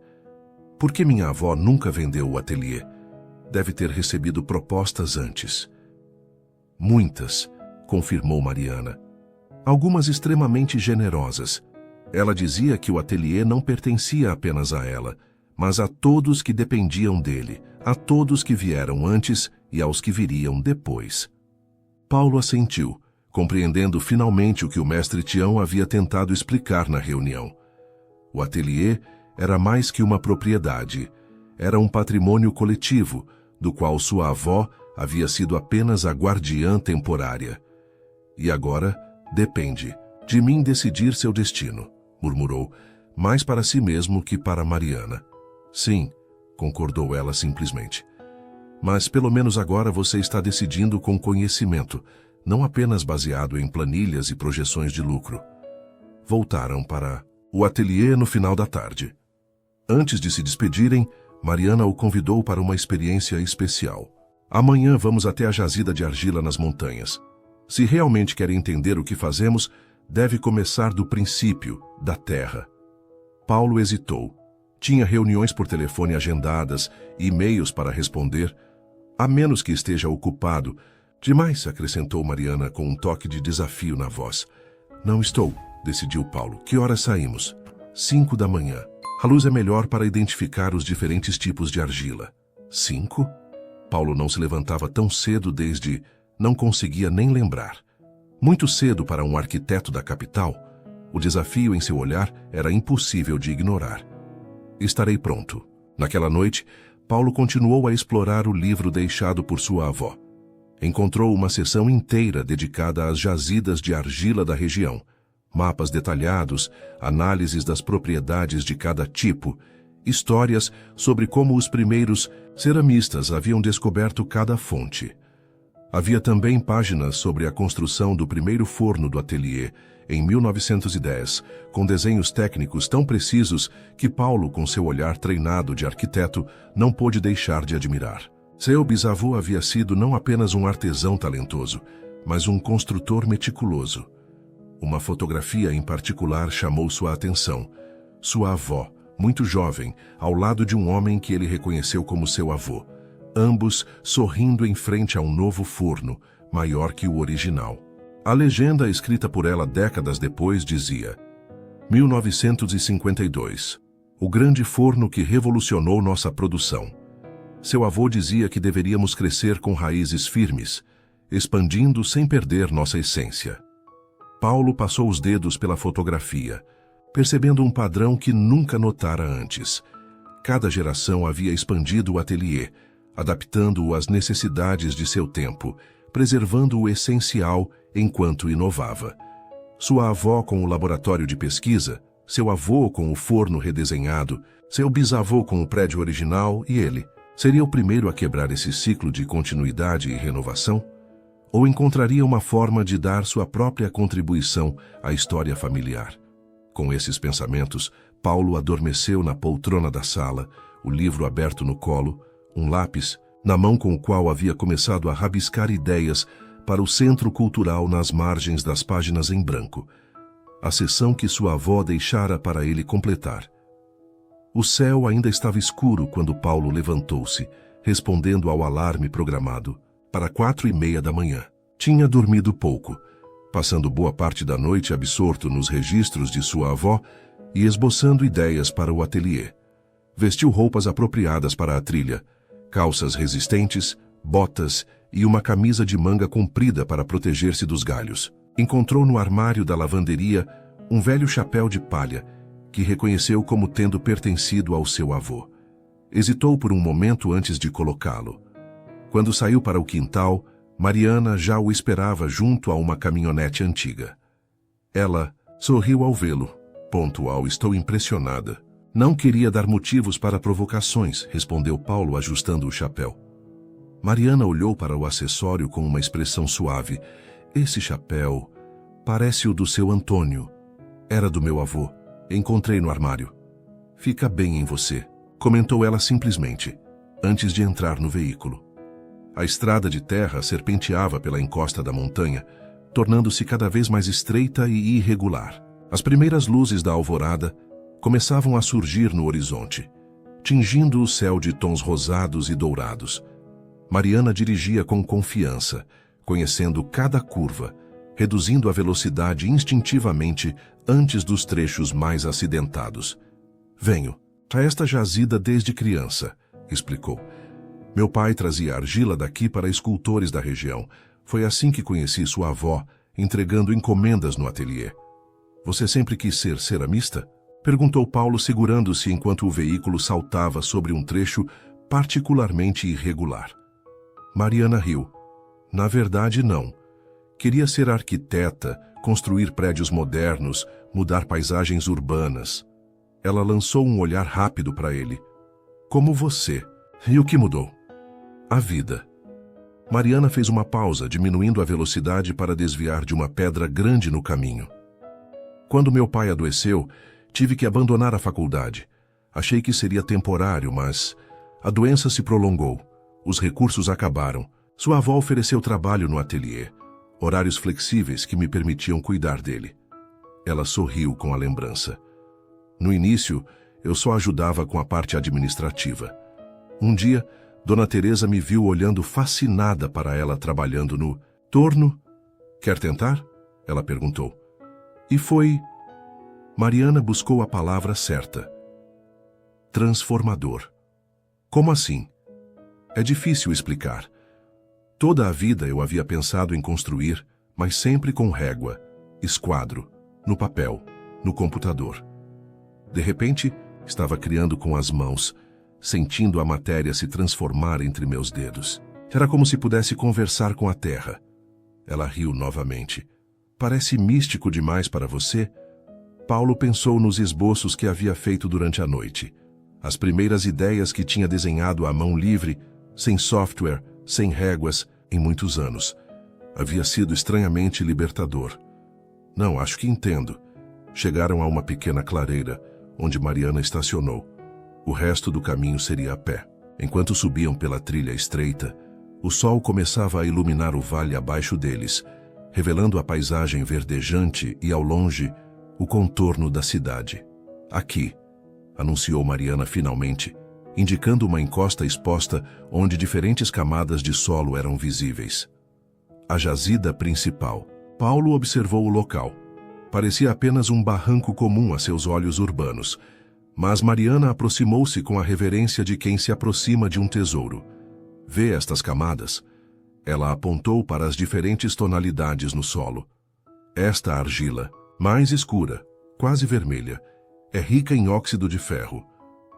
Speaker 1: Por que minha avó nunca vendeu o ateliê? Deve ter recebido propostas antes. Muitas, confirmou Mariana. Algumas extremamente generosas. Ela dizia que o ateliê não pertencia apenas a ela, mas a todos que dependiam dele, a todos que vieram antes e aos que viriam depois. Paulo assentiu, compreendendo finalmente o que o mestre Tião havia tentado explicar na reunião. O ateliê era mais que uma propriedade, era um patrimônio coletivo, do qual sua avó havia sido apenas a guardiã temporária. E agora depende de mim decidir seu destino, murmurou, mais para si mesmo que para Mariana. Sim, concordou ela simplesmente. Mas pelo menos agora você está decidindo com conhecimento, não apenas baseado em planilhas e projeções de lucro. Voltaram para o ateliê no final da tarde. Antes de se despedirem, Mariana o convidou para uma experiência especial. Amanhã vamos até a jazida de argila nas montanhas. Se realmente quer entender o que fazemos, deve começar do princípio, da terra. Paulo hesitou. Tinha reuniões por telefone agendadas e e-mails para responder, a menos que esteja ocupado. Demais, acrescentou Mariana com um toque de desafio na voz. Não estou, decidiu Paulo. Que horas saímos? 5 da manhã. A luz é melhor para identificar os diferentes tipos de argila. 5? Paulo não se levantava tão cedo desde... não conseguia nem lembrar. Muito cedo para um arquiteto da capital, o desafio em seu olhar era impossível de ignorar. Estarei pronto. Naquela noite, Paulo continuou a explorar o livro deixado por sua avó. Encontrou uma seção inteira dedicada às jazidas de argila da região, mapas detalhados, análises das propriedades de cada tipo, histórias sobre como os primeiros ceramistas haviam descoberto cada fonte. Havia também páginas sobre a construção do primeiro forno do ateliê, em 1910, com desenhos técnicos tão precisos que Paulo, com seu olhar treinado de arquiteto, não pôde deixar de admirar. Seu bisavô havia sido não apenas um artesão talentoso, mas um construtor meticuloso. Uma fotografia em particular chamou sua atenção. Sua avó, muito jovem, ao lado de um homem que ele reconheceu como seu avô, ambos sorrindo em frente a um novo forno, maior que o original. A legenda, escrita por ela décadas depois, dizia: 1952. O grande forno que revolucionou nossa produção. Seu avô dizia que deveríamos crescer com raízes firmes, expandindo sem perder nossa essência. Paulo passou os dedos pela fotografia, percebendo um padrão que nunca notara antes. Cada geração havia expandido o ateliê, adaptando-o às necessidades de seu tempo, preservando o essencial enquanto inovava. Sua avó com o laboratório de pesquisa, seu avô com o forno redesenhado, seu bisavô com o prédio original e ele. Seria o primeiro a quebrar esse ciclo de continuidade e renovação? Ou encontraria uma forma de dar sua própria contribuição à história familiar? Com esses pensamentos, Paulo adormeceu na poltrona da sala, o livro aberto no colo, um lápis na mão com o qual havia começado a rabiscar ideias para o centro cultural nas margens das páginas em branco, a seção que sua avó deixara para ele completar. O céu ainda estava escuro quando Paulo levantou-se, respondendo ao alarme programado para 4:30 da manhã. Tinha dormido pouco, passando boa parte da noite absorto nos registros de sua avó e esboçando ideias para o ateliê. Vestiu roupas apropriadas para a trilha, calças resistentes, botas e uma camisa de manga comprida para proteger-se dos galhos. Encontrou no armário da lavanderia um velho chapéu de palha que reconheceu como tendo pertencido ao seu avô. Hesitou por um momento antes de colocá-lo. Quando saiu para o quintal, Mariana já o esperava junto a uma caminhonete antiga. Ela sorriu ao vê-lo. Pontual, estou impressionada. Não queria dar motivos para provocações, respondeu Paulo ajustando o chapéu. Mariana olhou para o acessório com uma expressão suave. Esse chapéu parece o do seu Antônio. Era do meu avô. Encontrei no armário. Fica bem em você, comentou ela simplesmente, antes de entrar no veículo. A estrada de terra serpenteava pela encosta da montanha, tornando-se cada vez mais estreita e irregular. As primeiras luzes da alvorada começavam a surgir no horizonte, tingindo o céu de tons rosados e dourados. Mariana dirigia com confiança, conhecendo cada curva, reduzindo a velocidade instintivamente antes dos trechos mais acidentados. Venho a esta jazida desde criança, explicou. Meu pai trazia argila daqui para escultores da região. Foi assim que conheci sua avó, entregando encomendas no ateliê. Você sempre quis ser ceramista? Perguntou Paulo, segurando-se enquanto o veículo saltava sobre um trecho particularmente irregular. Mariana riu. Na verdade, não. Queria ser arquiteta, construir prédios modernos, mudar paisagens urbanas. Ela lançou um olhar rápido para ele. Como você. E o que mudou? A vida. Mariana fez uma pausa, diminuindo a velocidade para desviar de uma pedra grande no caminho. Quando meu pai adoeceu, tive que abandonar a faculdade. Achei que seria temporário, mas a doença se prolongou. Os recursos acabaram. Sua avó ofereceu trabalho no ateliê, horários flexíveis que me permitiam cuidar dele. Ela sorriu com a lembrança. No início, eu só ajudava com a parte administrativa. Um dia, Dona Teresa me viu olhando fascinada para ela trabalhando no torno. Quer tentar? Ela perguntou. E foi... Mariana buscou a palavra certa. Transformador. Como assim? É difícil explicar. Toda a vida eu havia pensado em construir, mas sempre com régua, esquadro, no papel, no computador. De repente, estava criando com as mãos, sentindo a matéria se transformar entre meus dedos. Era como se pudesse conversar com a terra. Ela riu novamente. Parece místico demais para você? Paulo pensou nos esboços que havia feito durante a noite. As primeiras ideias que tinha desenhado à mão livre, sem software, sem réguas, em muitos anos. Havia sido estranhamente libertador. Não, acho que entendo. Chegaram a uma pequena clareira, onde Mariana estacionou. O resto do caminho seria a pé. Enquanto subiam pela trilha estreita, o sol começava a iluminar o vale abaixo deles, revelando a paisagem verdejante e, ao longe, o contorno da cidade. Aqui, anunciou Mariana finalmente, indicando uma encosta exposta onde diferentes camadas de solo eram visíveis. A jazida principal. Paulo observou o local. Parecia apenas um barranco comum a seus olhos urbanos, mas Mariana aproximou-se com a reverência de quem se aproxima de um tesouro. Vê estas camadas? Ela apontou para as diferentes tonalidades no solo. Esta argila, mais escura, quase vermelha, é rica em óxido de ferro.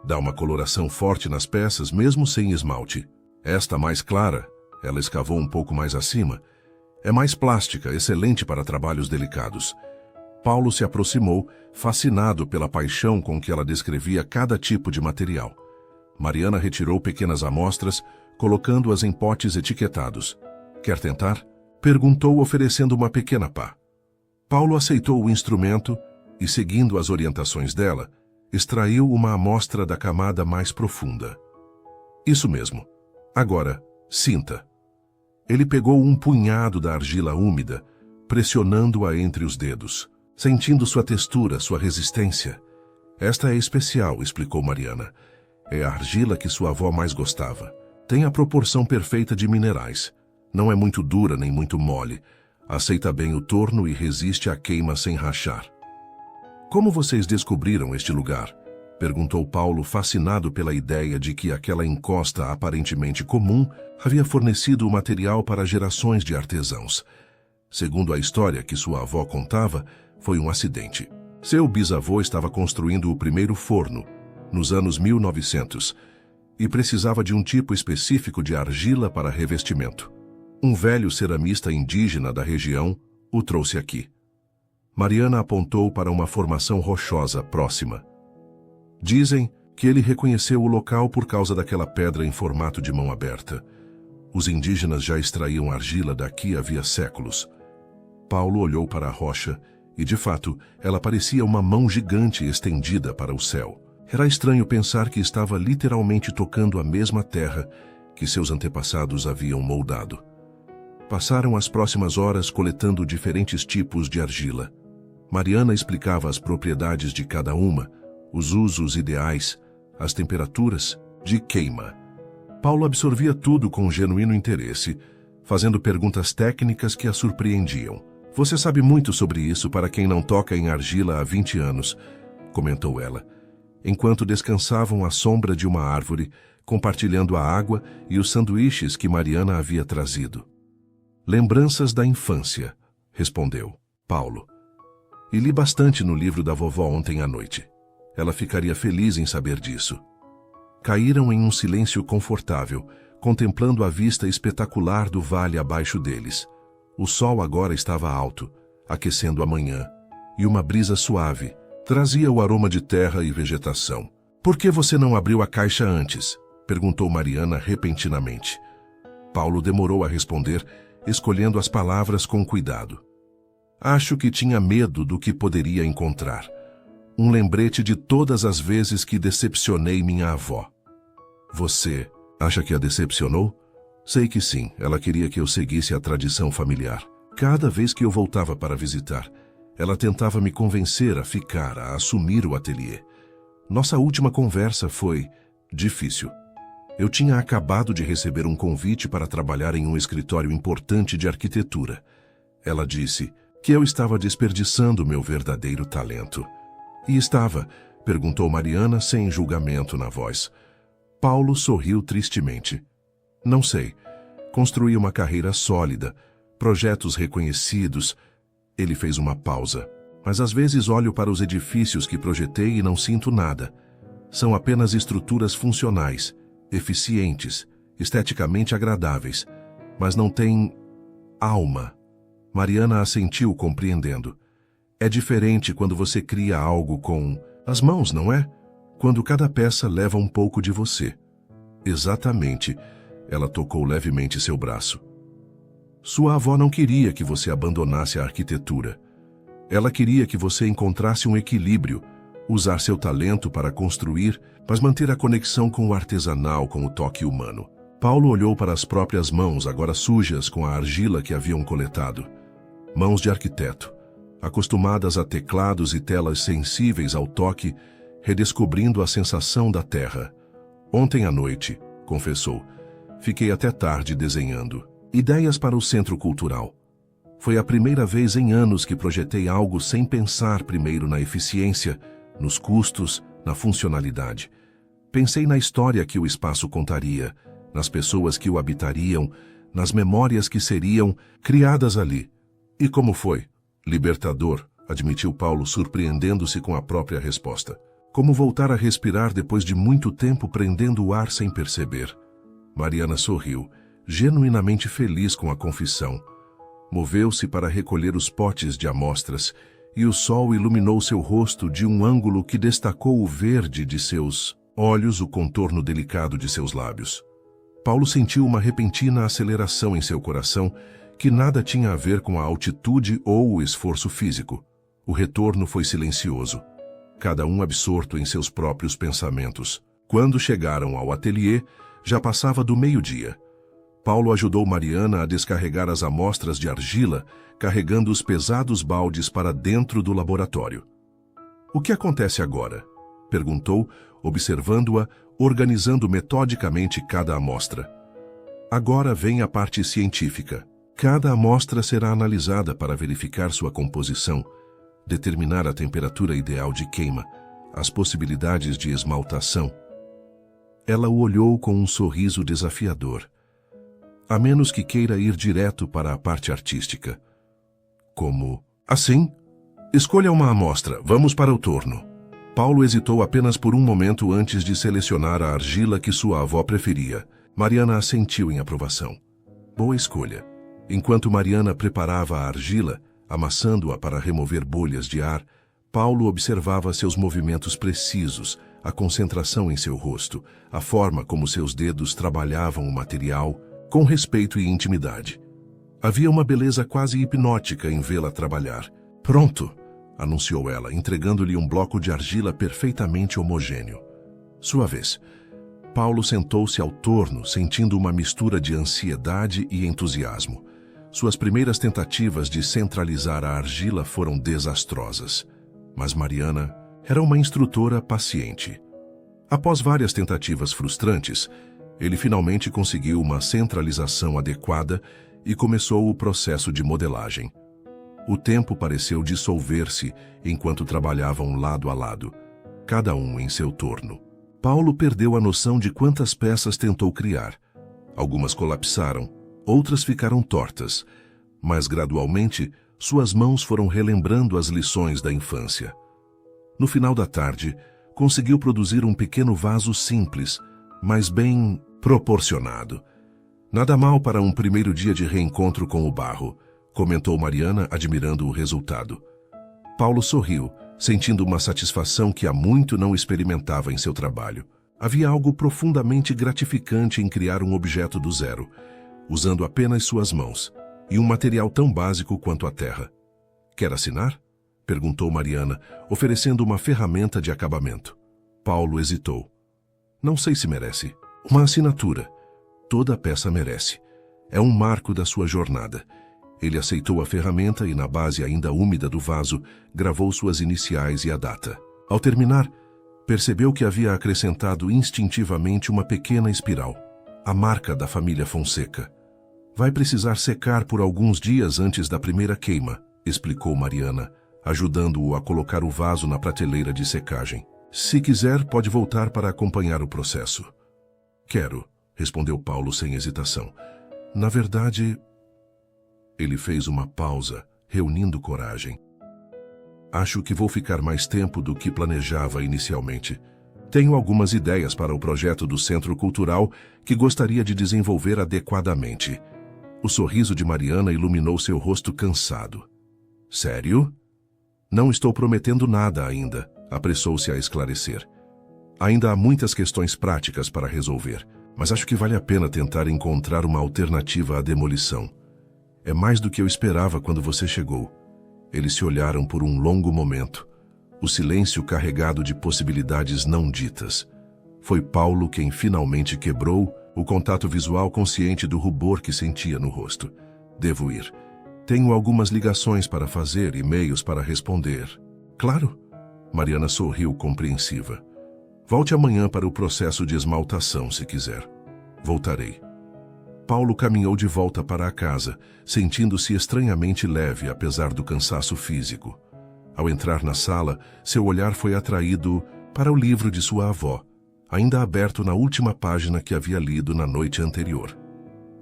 Speaker 1: Dá uma coloração forte nas peças mesmo sem esmalte. Esta mais clara, ela escavou um pouco mais acima, é mais plástica, excelente para trabalhos delicados. Paulo se aproximou, fascinado pela paixão com que ela descrevia cada tipo de material. Mariana retirou pequenas amostras, colocando-as em potes etiquetados. Quer tentar? Perguntou, oferecendo uma pequena pá. Paulo aceitou o instrumento e, seguindo as orientações dela, extraiu uma amostra da camada mais profunda. Isso mesmo. Agora, sinta. Ele pegou um punhado da argila úmida, pressionando-a entre os dedos, sentindo sua textura, sua resistência. Esta é especial, explicou Mariana. É a argila que sua avó mais gostava. Tem a proporção perfeita de minerais. Não é muito dura nem muito mole. Aceita bem o torno e resiste à queima sem rachar. Como vocês descobriram este lugar? Perguntou Paulo, fascinado pela ideia de que aquela encosta aparentemente comum havia fornecido o material para gerações de artesãos. Segundo a história que sua avó contava, foi um acidente. Seu bisavô estava construindo o primeiro forno, nos anos 1900, e precisava de um tipo específico de argila para revestimento. Um velho ceramista indígena da região o trouxe aqui. Mariana apontou para uma formação rochosa próxima. Dizem que ele reconheceu o local por causa daquela pedra em formato de mão aberta. Os indígenas já extraíam argila daqui havia séculos. Paulo olhou para a rocha e, de fato, ela parecia uma mão gigante estendida para o céu. Era estranho pensar que estava literalmente tocando a mesma terra que seus antepassados haviam moldado. Passaram as próximas horas coletando diferentes tipos de argila. Mariana explicava as propriedades de cada uma, os usos ideais, as temperaturas de queima. Paulo absorvia tudo com genuíno interesse, fazendo perguntas técnicas que a surpreendiam. Você sabe muito sobre isso para quem não toca em argila há 20 anos, comentou ela, enquanto descansavam à sombra de uma árvore, compartilhando a água e os sanduíches que Mariana havia trazido. Lembranças da infância, respondeu Paulo. E li bastante no livro da vovó ontem à noite. Ela ficaria feliz em saber disso. Caíram em um silêncio confortável, contemplando a vista espetacular do vale abaixo deles. O sol agora estava alto, aquecendo a manhã, e uma brisa suave trazia o aroma de terra e vegetação. Por que você não abriu a caixa antes? Perguntou Mariana repentinamente. Paulo demorou a responder, escolhendo as palavras com cuidado. Acho que tinha medo do que poderia encontrar. Um lembrete de todas as vezes que decepcionei minha avó. Você acha que a decepcionou? Sei que sim, ela queria que eu seguisse a tradição familiar. Cada vez que eu voltava para visitar, ela tentava me convencer a ficar, a assumir o ateliê. Nossa última conversa foi difícil. Eu tinha acabado de receber um convite para trabalhar em um escritório importante de arquitetura. Ela disse que eu estava desperdiçando meu verdadeiro talento. E estava, perguntou Mariana sem julgamento na voz. Paulo sorriu tristemente. Não sei. Construí uma carreira sólida, projetos reconhecidos. Ele fez uma pausa. Mas às vezes olho para os edifícios que projetei e não sinto nada. São apenas estruturas funcionais, eficientes, esteticamente agradáveis, mas não têm alma. Mariana assentiu, compreendendo. É diferente quando você cria algo com as mãos, não é? Quando cada peça leva um pouco de você. Exatamente. Ela tocou levemente seu braço. Sua avó não queria que você abandonasse a arquitetura. Ela queria que você encontrasse um equilíbrio, usar seu talento para construir, mas manter a conexão com o artesanal, com o toque humano. Paulo olhou para as próprias mãos, agora sujas com a argila que haviam coletado. Mãos de arquiteto, acostumadas a teclados e telas sensíveis ao toque, redescobrindo a sensação da terra. Ontem à noite, confessou, fiquei até tarde desenhando. Ideias para o centro cultural. Foi a primeira vez em anos que projetei algo sem pensar primeiro na eficiência, nos custos, na funcionalidade. Pensei na história que o espaço contaria, nas pessoas que o habitariam, nas memórias que seriam criadas ali. E como foi? Libertador, admitiu Paulo, surpreendendo-se com a própria resposta. Como voltar a respirar depois de muito tempo prendendo o ar sem perceber. Mariana sorriu, genuinamente feliz com a confissão. Moveu-se para recolher os potes de amostras, e o sol iluminou seu rosto de um ângulo que destacou o verde de seus olhos, o contorno delicado de seus lábios. Paulo sentiu uma repentina aceleração em seu coração que nada tinha a ver com a altitude ou o esforço físico. O retorno foi silencioso, cada um absorto em seus próprios pensamentos. Quando chegaram ao ateliê, já passava do meio-dia. Paulo ajudou Mariana a descarregar as amostras de argila, carregando os pesados baldes para dentro do laboratório. "O que acontece agora?" perguntou, observando-a, organizando metodicamente cada amostra. "Agora vem a parte científica. Cada amostra será analisada para verificar sua composição, determinar a temperatura ideal de queima, as possibilidades de esmaltação." Ela o olhou com um sorriso desafiador. "A menos que queira ir direto para a parte artística." "Como? Assim? Escolha uma amostra, vamos para o torno." Paulo hesitou apenas por um momento antes de selecionar a argila que sua avó preferia. Mariana assentiu em aprovação. Boa escolha. Enquanto Mariana preparava a argila, amassando-a para remover bolhas de ar, Paulo observava seus movimentos precisos, a concentração em seu rosto, a forma como seus dedos trabalhavam o material, com respeito e intimidade. Havia uma beleza quase hipnótica em vê-la trabalhar. "Pronto!" anunciou ela, entregando-lhe um bloco de argila perfeitamente homogêneo. Sua vez. Paulo sentou-se ao torno, sentindo uma mistura de ansiedade e entusiasmo. Suas primeiras tentativas de centralizar a argila foram desastrosas. Mas Mariana era uma instrutora paciente. Após várias tentativas frustrantes, ele finalmente conseguiu uma centralização adequada e começou o processo de modelagem. O tempo pareceu dissolver-se enquanto trabalhavam lado a lado, cada um em seu torno. Paulo perdeu a noção de quantas peças tentou criar. Algumas colapsaram, outras ficaram tortas, mas gradualmente suas mãos foram relembrando as lições da infância. No final da tarde, conseguiu produzir um pequeno vaso simples, mas bem proporcionado. "Nada mal para um primeiro dia de reencontro com o barro", comentou Mariana, admirando o resultado. Paulo sorriu, sentindo uma satisfação que há muito não experimentava em seu trabalho. Havia algo profundamente gratificante em criar um objeto do zero, usando apenas suas mãos, e um material tão básico quanto a terra. "Quer assinar?" perguntou Mariana, oferecendo uma ferramenta de acabamento. Paulo hesitou. "Não sei se merece. Uma assinatura. Toda peça merece. É um marco da sua jornada." Ele aceitou a ferramenta e, na base ainda úmida do vaso, gravou suas iniciais e a data. Ao terminar, percebeu que havia acrescentado instintivamente uma pequena espiral, a marca da família Fonseca. "Vai precisar secar por alguns dias antes da primeira queima", explicou Mariana, ajudando-o a colocar o vaso na prateleira de secagem. "Se quiser, pode voltar para acompanhar o processo." "Quero", respondeu Paulo sem hesitação. "Na verdade..." Ele fez uma pausa, reunindo coragem. "Acho que vou ficar mais tempo do que planejava inicialmente. Tenho algumas ideias para o projeto do Centro Cultural que gostaria de desenvolver adequadamente." O sorriso de Mariana iluminou seu rosto cansado. "Sério?" "Não estou prometendo nada ainda", apressou-se a esclarecer. "Ainda há muitas questões práticas para resolver, mas acho que vale a pena tentar encontrar uma alternativa à demolição. É mais do que eu esperava quando você chegou." Eles se olharam por um longo momento, o silêncio carregado de possibilidades não ditas. Foi Paulo quem finalmente quebrou o contato visual, consciente do rubor que sentia no rosto. "Devo ir. Tenho algumas ligações para fazer, e-mails para responder." "Claro." Mariana sorriu compreensiva. "Volte amanhã para o processo de esmaltação, se quiser." "Voltarei." Paulo caminhou de volta para a casa, sentindo-se estranhamente leve apesar do cansaço físico. Ao entrar na sala, seu olhar foi atraído para o livro de sua avó, ainda aberto na última página que havia lido na noite anterior.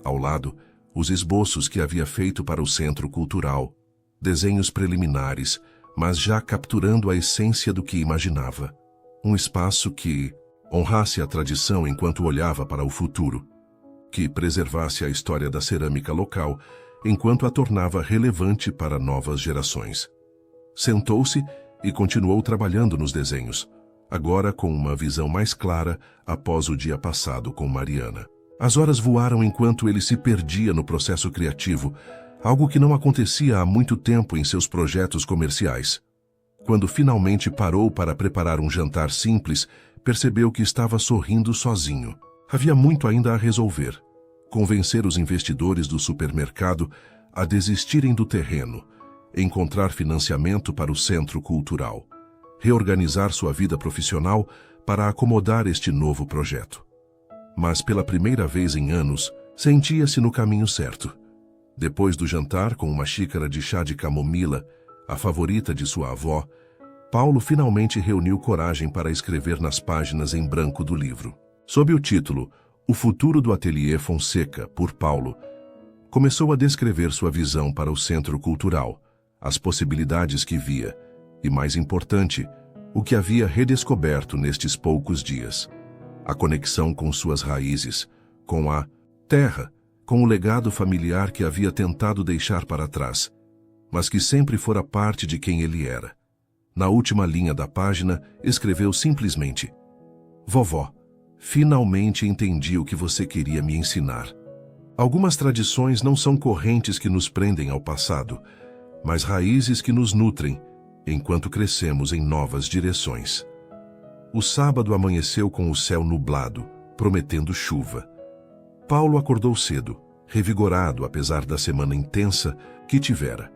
Speaker 1: Ao lado, os esboços que havia feito para o Centro Cultural, desenhos preliminares, mas já capturando a essência do que imaginava. Um espaço que honrasse a tradição enquanto olhava para o futuro, que preservasse a história da cerâmica local enquanto a tornava relevante para novas gerações. Sentou-se e continuou trabalhando nos desenhos, agora com uma visão mais clara após o dia passado com Mariana. As horas voaram enquanto ele se perdia no processo criativo, algo que não acontecia há muito tempo em seus projetos comerciais. Quando finalmente parou para preparar um jantar simples, percebeu que estava sorrindo sozinho. Havia muito ainda a resolver. Convencer os investidores do supermercado a desistirem do terreno, encontrar financiamento para o centro cultural, reorganizar sua vida profissional para acomodar este novo projeto. Mas pela primeira vez em anos, sentia-se no caminho certo. Depois do jantar, com uma xícara de chá de camomila, a favorita de sua avó, Paulo finalmente reuniu coragem para escrever nas páginas em branco do livro. Sob o título O Futuro do Ateliê Fonseca, por Paulo, começou a descrever sua visão para o centro cultural, as possibilidades que via e, mais importante, o que havia redescoberto nestes poucos dias. A conexão com suas raízes, com a terra, com o legado familiar que havia tentado deixar para trás, mas que sempre fora parte de quem ele era. Na última linha da página, escreveu simplesmente: Vovó, finalmente entendi o que você queria me ensinar. Algumas tradições não são correntes que nos prendem ao passado, mas raízes que nos nutrem enquanto crescemos em novas direções. O sábado amanheceu com o céu nublado, prometendo chuva. Paulo acordou cedo, revigorado apesar da semana intensa que tivera.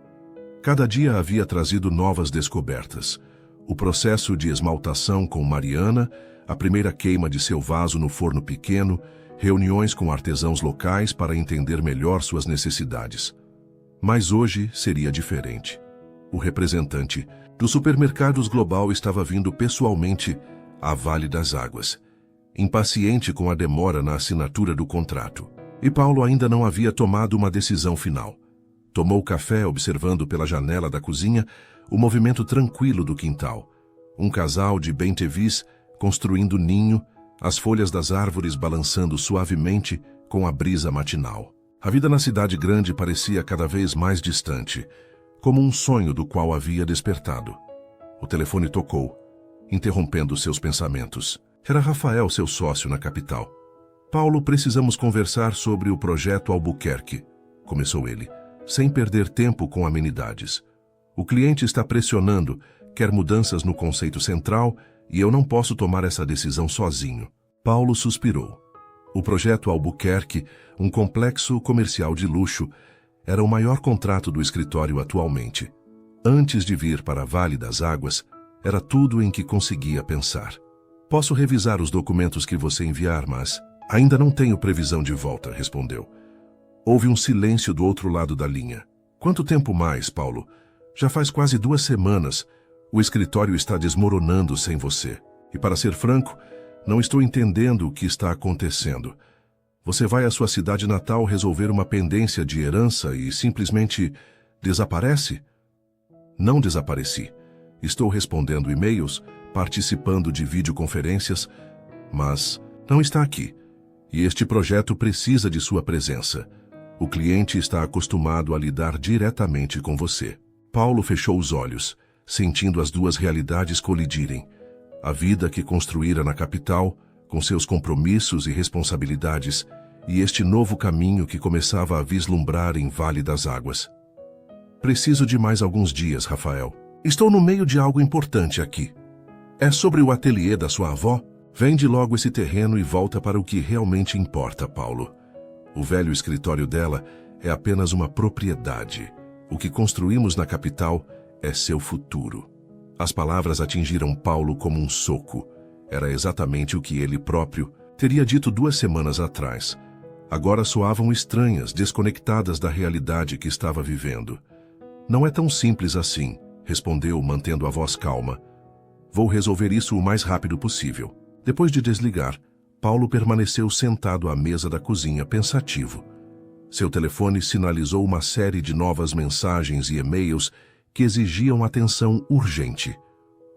Speaker 1: Cada dia havia trazido novas descobertas. O processo de esmaltação com Mariana, a primeira queima de seu vaso no forno pequeno, reuniões com artesãos locais para entender melhor suas necessidades. Mas hoje seria diferente. O representante do Supermercados Global estava vindo pessoalmente a Vale das Águas, impaciente com a demora na assinatura do contrato. E Paulo ainda não havia tomado uma decisão final. Tomou café observando pela janela da cozinha o movimento tranquilo do quintal. Um casal de bem-te-vis construindo ninho, as folhas das árvores balançando suavemente com a brisa matinal. A vida na cidade grande parecia cada vez mais distante, como um sonho do qual havia despertado. O telefone tocou, interrompendo seus pensamentos. Era Rafael, seu sócio na capital. Paulo, precisamos conversar sobre o projeto Albuquerque, começou ele, sem perder tempo com amenidades. O cliente está pressionando, quer mudanças no conceito central, e eu não posso tomar essa decisão sozinho. Paulo suspirou. O projeto Albuquerque, um complexo comercial de luxo, era o maior contrato do escritório atualmente. Antes de vir para Vale das Águas, era tudo em que conseguia pensar. Posso revisar os documentos que você enviar, mas ainda não tenho previsão de volta, respondeu. Houve um silêncio do outro lado da linha. Quanto tempo mais, Paulo? Já faz quase 2 semanas. O escritório está desmoronando sem você. E para ser franco, não estou entendendo o que está acontecendo. Você vai à sua cidade natal resolver uma pendência de herança e simplesmente desaparece? Não desapareci. Estou respondendo e-mails, participando de videoconferências, mas não está aqui. E este projeto precisa de sua presença. O cliente está acostumado a lidar diretamente com você. Paulo fechou os olhos, sentindo as duas realidades colidirem. A vida que construíra na capital, com seus compromissos e responsabilidades, e este novo caminho que começava a vislumbrar em Vale das Águas. Preciso de mais alguns dias, Rafael. Estou no meio de algo importante aqui. É sobre o ateliê da sua avó? Vende logo esse terreno e volta para o que realmente importa, Paulo. O velho escritório dela é apenas uma propriedade. O que construímos na capital é seu futuro. As palavras atingiram Paulo como um soco. Era exatamente o que ele próprio teria dito 2 semanas atrás. agora soavam estranhas, desconectadas da realidade que estava vivendo. Não é tão simples assim, respondeu, mantendo a voz calma. Vou resolver isso o mais rápido possível. Depois de desligar, Paulo permaneceu sentado à mesa da cozinha, pensativo. Seu telefone sinalizou uma série de novas mensagens e e-mails que exigiam atenção urgente.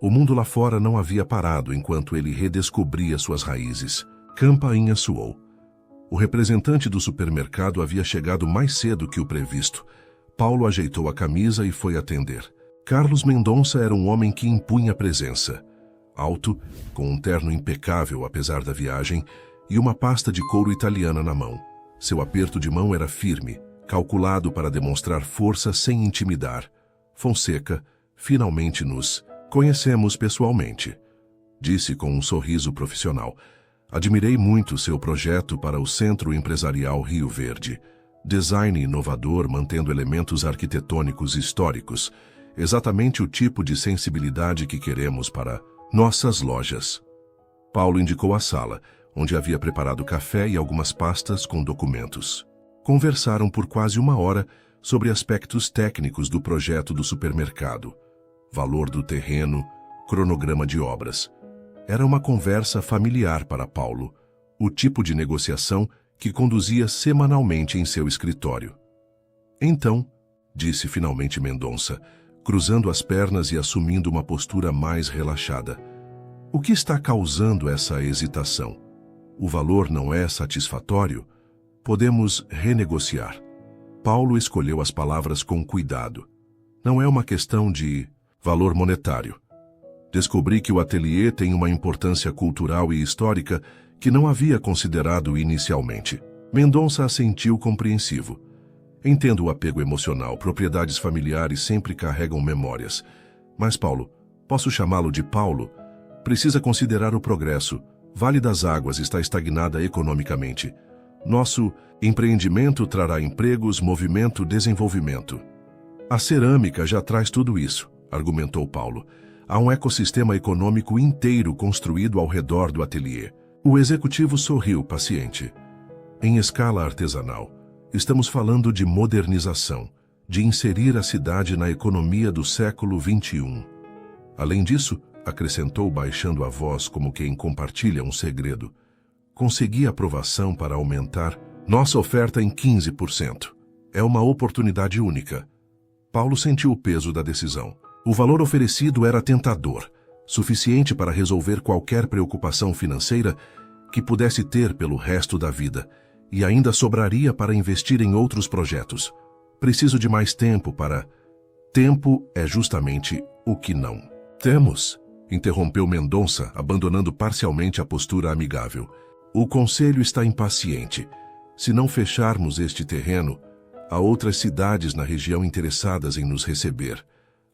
Speaker 1: O mundo lá fora não havia parado enquanto ele redescobria suas raízes. Campainha soou. O representante do supermercado havia chegado mais cedo que o previsto. Paulo ajeitou a camisa e foi atender. Carlos Mendonça era um homem que impunha presença. Alto, com um terno impecável apesar da viagem, e uma pasta de couro italiana na mão. Seu aperto de mão era firme, calculado para demonstrar força sem intimidar. Fonseca, finalmente nos conhecemos pessoalmente, disse com um sorriso profissional. Admirei muito seu projeto para o Centro Empresarial Rio Verde. Design inovador mantendo elementos arquitetônicos históricos. Exatamente o tipo de sensibilidade que queremos para nossas lojas. Paulo indicou a sala, onde havia preparado café e algumas pastas com documentos. Conversaram por quase 1 hora sobre aspectos técnicos do projeto do supermercado, valor do terreno, cronograma de obras. Era uma conversa familiar para Paulo, o tipo de negociação que conduzia semanalmente em seu escritório. Então, disse finalmente Mendonça, cruzando as pernas e assumindo uma postura mais relaxada. O que está causando essa hesitação? O valor não é satisfatório? Podemos renegociar. Paulo escolheu as palavras com cuidado. Não é uma questão de valor monetário. Descobri que o ateliê tem uma importância cultural e histórica que não havia considerado inicialmente. Mendonça assentiu compreensivo. Entendo o apego emocional, propriedades familiares sempre carregam memórias. Mas Paulo, posso chamá-lo de Paulo? Precisa considerar o progresso. Vale das Águas está estagnada economicamente. Nosso empreendimento trará empregos, movimento, desenvolvimento. A cerâmica já traz tudo isso, argumentou Paulo. Há um ecossistema econômico inteiro construído ao redor do ateliê. O executivo sorriu, paciente. Em escala artesanal, estamos falando de modernização, de inserir a cidade na economia do século XXI. Além disso, acrescentou baixando a voz como quem compartilha um segredo, consegui aprovação para aumentar nossa oferta em 15%. É uma oportunidade única. Paulo sentiu o peso da decisão. O valor oferecido era tentador, suficiente para resolver qualquer preocupação financeira que pudesse ter pelo resto da vida, e ainda sobraria para investir em outros projetos. Preciso de mais tempo para... Tempo é justamente o que não temos, interrompeu Mendonça, abandonando parcialmente a postura amigável. O conselho está impaciente. Se não fecharmos este terreno, há outras cidades na região interessadas em nos receber.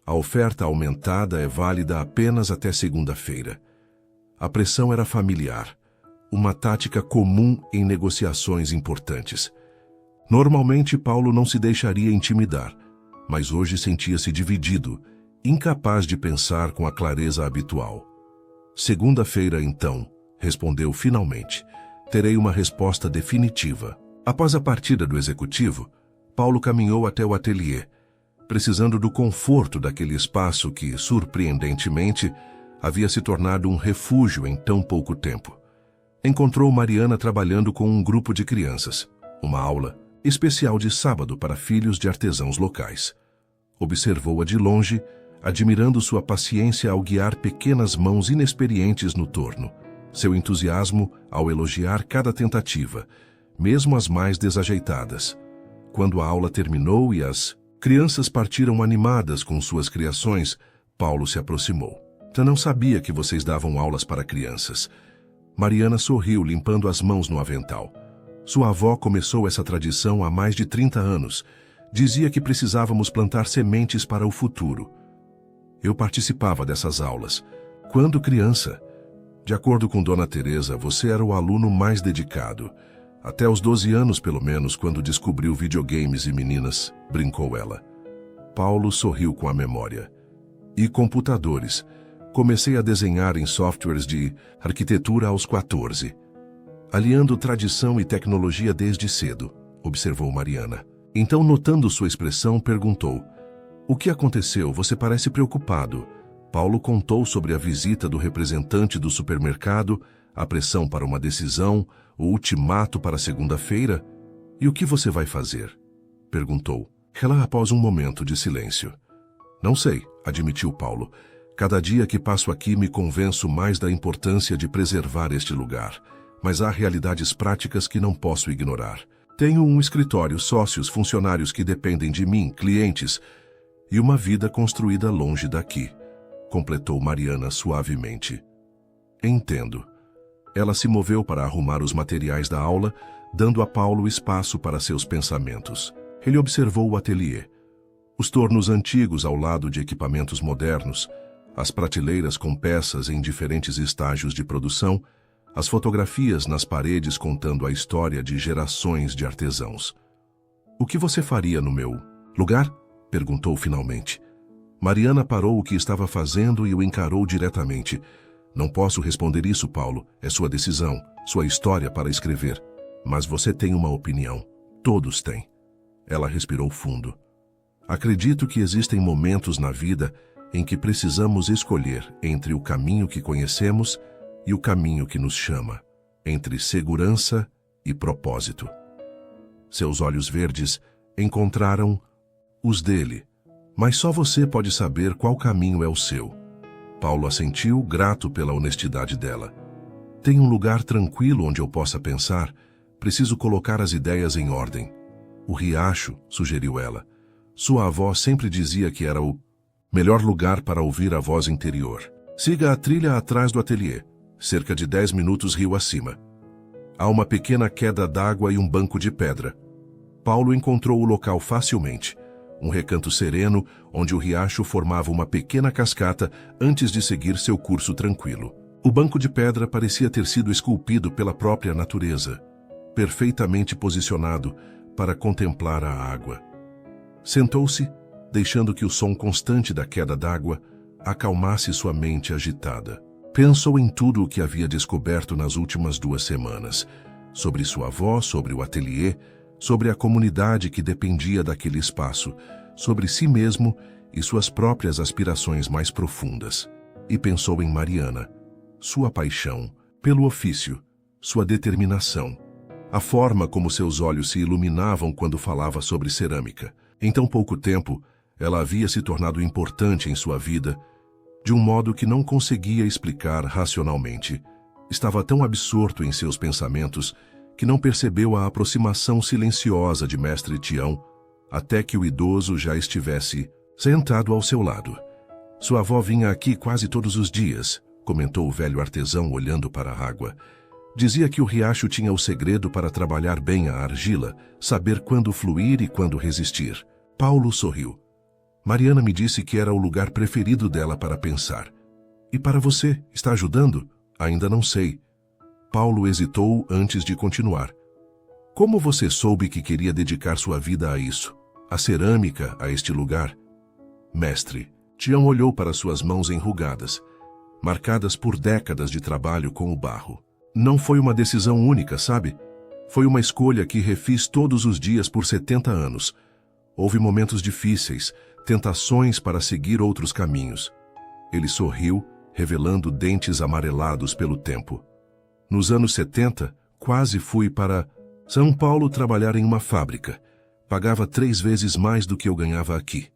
Speaker 1: A oferta aumentada é válida apenas até segunda-feira. A pressão era familiar, uma tática comum em negociações importantes. Normalmente Paulo não se deixaria intimidar, mas hoje sentia-se dividido, incapaz de pensar com a clareza habitual. Segunda-feira, então, respondeu finalmente, terei uma resposta definitiva. Após a partida do executivo, Paulo caminhou até o ateliê, precisando do conforto daquele espaço que, surpreendentemente, havia se tornado um refúgio em tão pouco tempo. Encontrou Mariana trabalhando com um grupo de crianças, uma aula especial de sábado para filhos de artesãos locais. Observou-a de longe, admirando sua paciência ao guiar pequenas mãos inexperientes no torno, seu entusiasmo ao elogiar cada tentativa, mesmo as mais desajeitadas. Quando a aula terminou e as crianças partiram animadas com suas criações, Paulo se aproximou. Eu não sabia que vocês davam aulas para crianças. Mariana sorriu, limpando as mãos no avental. Sua avó começou essa tradição há mais de 30 anos. Dizia que precisávamos plantar sementes para o futuro. Eu participava dessas aulas. Quando criança, de acordo com Dona Teresa, você era o aluno mais dedicado. Até os 12 anos, pelo menos, quando descobriu videogames e meninas, brincou ela. Paulo sorriu com a memória. E computadores. Comecei a desenhar em softwares de arquitetura aos 14. aliando tradição e tecnologia desde cedo, observou Mariana. Então, notando sua expressão, perguntou: o que aconteceu? Você parece preocupado. Paulo contou sobre a visita do representante do supermercado, a pressão para uma decisão, o ultimato para segunda-feira. E o que você vai fazer? Perguntou ela após um momento de silêncio. Não sei, admitiu Paulo. Cada dia que passo aqui me convenço mais da importância de preservar este lugar. Mas há realidades práticas que não posso ignorar. Tenho um escritório, sócios, funcionários que dependem de mim, clientes, e uma vida construída longe daqui, completou Mariana suavemente. Entendo. Ela se moveu para arrumar os materiais da aula, dando a Paulo espaço para seus pensamentos. Ele observou o ateliê. Os tornos antigos ao lado de equipamentos modernos, as prateleiras com peças em diferentes estágios de produção, as fotografias nas paredes contando a história de gerações de artesãos. O que você faria no meu lugar? Perguntou finalmente. Mariana parou o que estava fazendo e o encarou diretamente. Não posso responder isso, Paulo. É sua decisão, sua história para escrever. Mas você tem uma opinião. Todos têm. Ela respirou fundo. Acredito que existem momentos na vida em que precisamos escolher entre o caminho que conhecemos e o caminho que nos chama, entre segurança e propósito. Seus olhos verdes encontraram os dele, mas só você pode saber qual caminho é o seu. Paulo assentiu, grato pela honestidade dela. Tem um lugar tranquilo onde eu possa pensar? Preciso colocar as ideias em ordem. O riacho, sugeriu ela. Sua avó sempre dizia que era o melhor lugar para ouvir a voz interior. Siga a trilha atrás do ateliê. Cerca de 10 minutos rio acima. Há uma pequena queda d'água e um banco de pedra. Paulo encontrou o local facilmente. Um recanto sereno, onde o riacho formava uma pequena cascata antes de seguir seu curso tranquilo. O banco de pedra parecia ter sido esculpido pela própria natureza, perfeitamente posicionado para contemplar a água. Sentou-se, deixando que o som constante da queda d'água acalmasse sua mente agitada. Pensou em tudo o que havia descoberto nas últimas 2 semanas, sobre sua avó, sobre o ateliê, sobre a comunidade que dependia daquele espaço, sobre si mesmo e suas próprias aspirações mais profundas. E pensou em Mariana, sua paixão pelo ofício, sua determinação, a forma como seus olhos se iluminavam quando falava sobre cerâmica. Em tão pouco tempo, ela havia se tornado importante em sua vida, de um modo que não conseguia explicar racionalmente. Estava tão absorto em seus pensamentos que não percebeu a aproximação silenciosa de Mestre Tião, até que o idoso já estivesse sentado ao seu lado. Sua avó vinha aqui quase todos os dias, comentou o velho artesão olhando para a água. Dizia que o riacho tinha o segredo para trabalhar bem a argila, saber quando fluir e quando resistir. Paulo sorriu. Mariana me disse que era o lugar preferido dela para pensar. E para você, está ajudando? Ainda não sei. Paulo hesitou antes de continuar. Como você soube que queria dedicar sua vida a isso? A cerâmica, a este lugar? Mestre, Tião olhou para suas mãos enrugadas, marcadas por décadas de trabalho com o barro. Não foi uma decisão única, sabe? Foi uma escolha que refiz todos os dias por 70 anos. Houve momentos difíceis, tentações para seguir outros caminhos. Ele sorriu, revelando dentes amarelados pelo tempo. Nos anos 70, quase fui para São Paulo trabalhar em uma fábrica. Pagava 3 vezes mais do que eu ganhava aqui.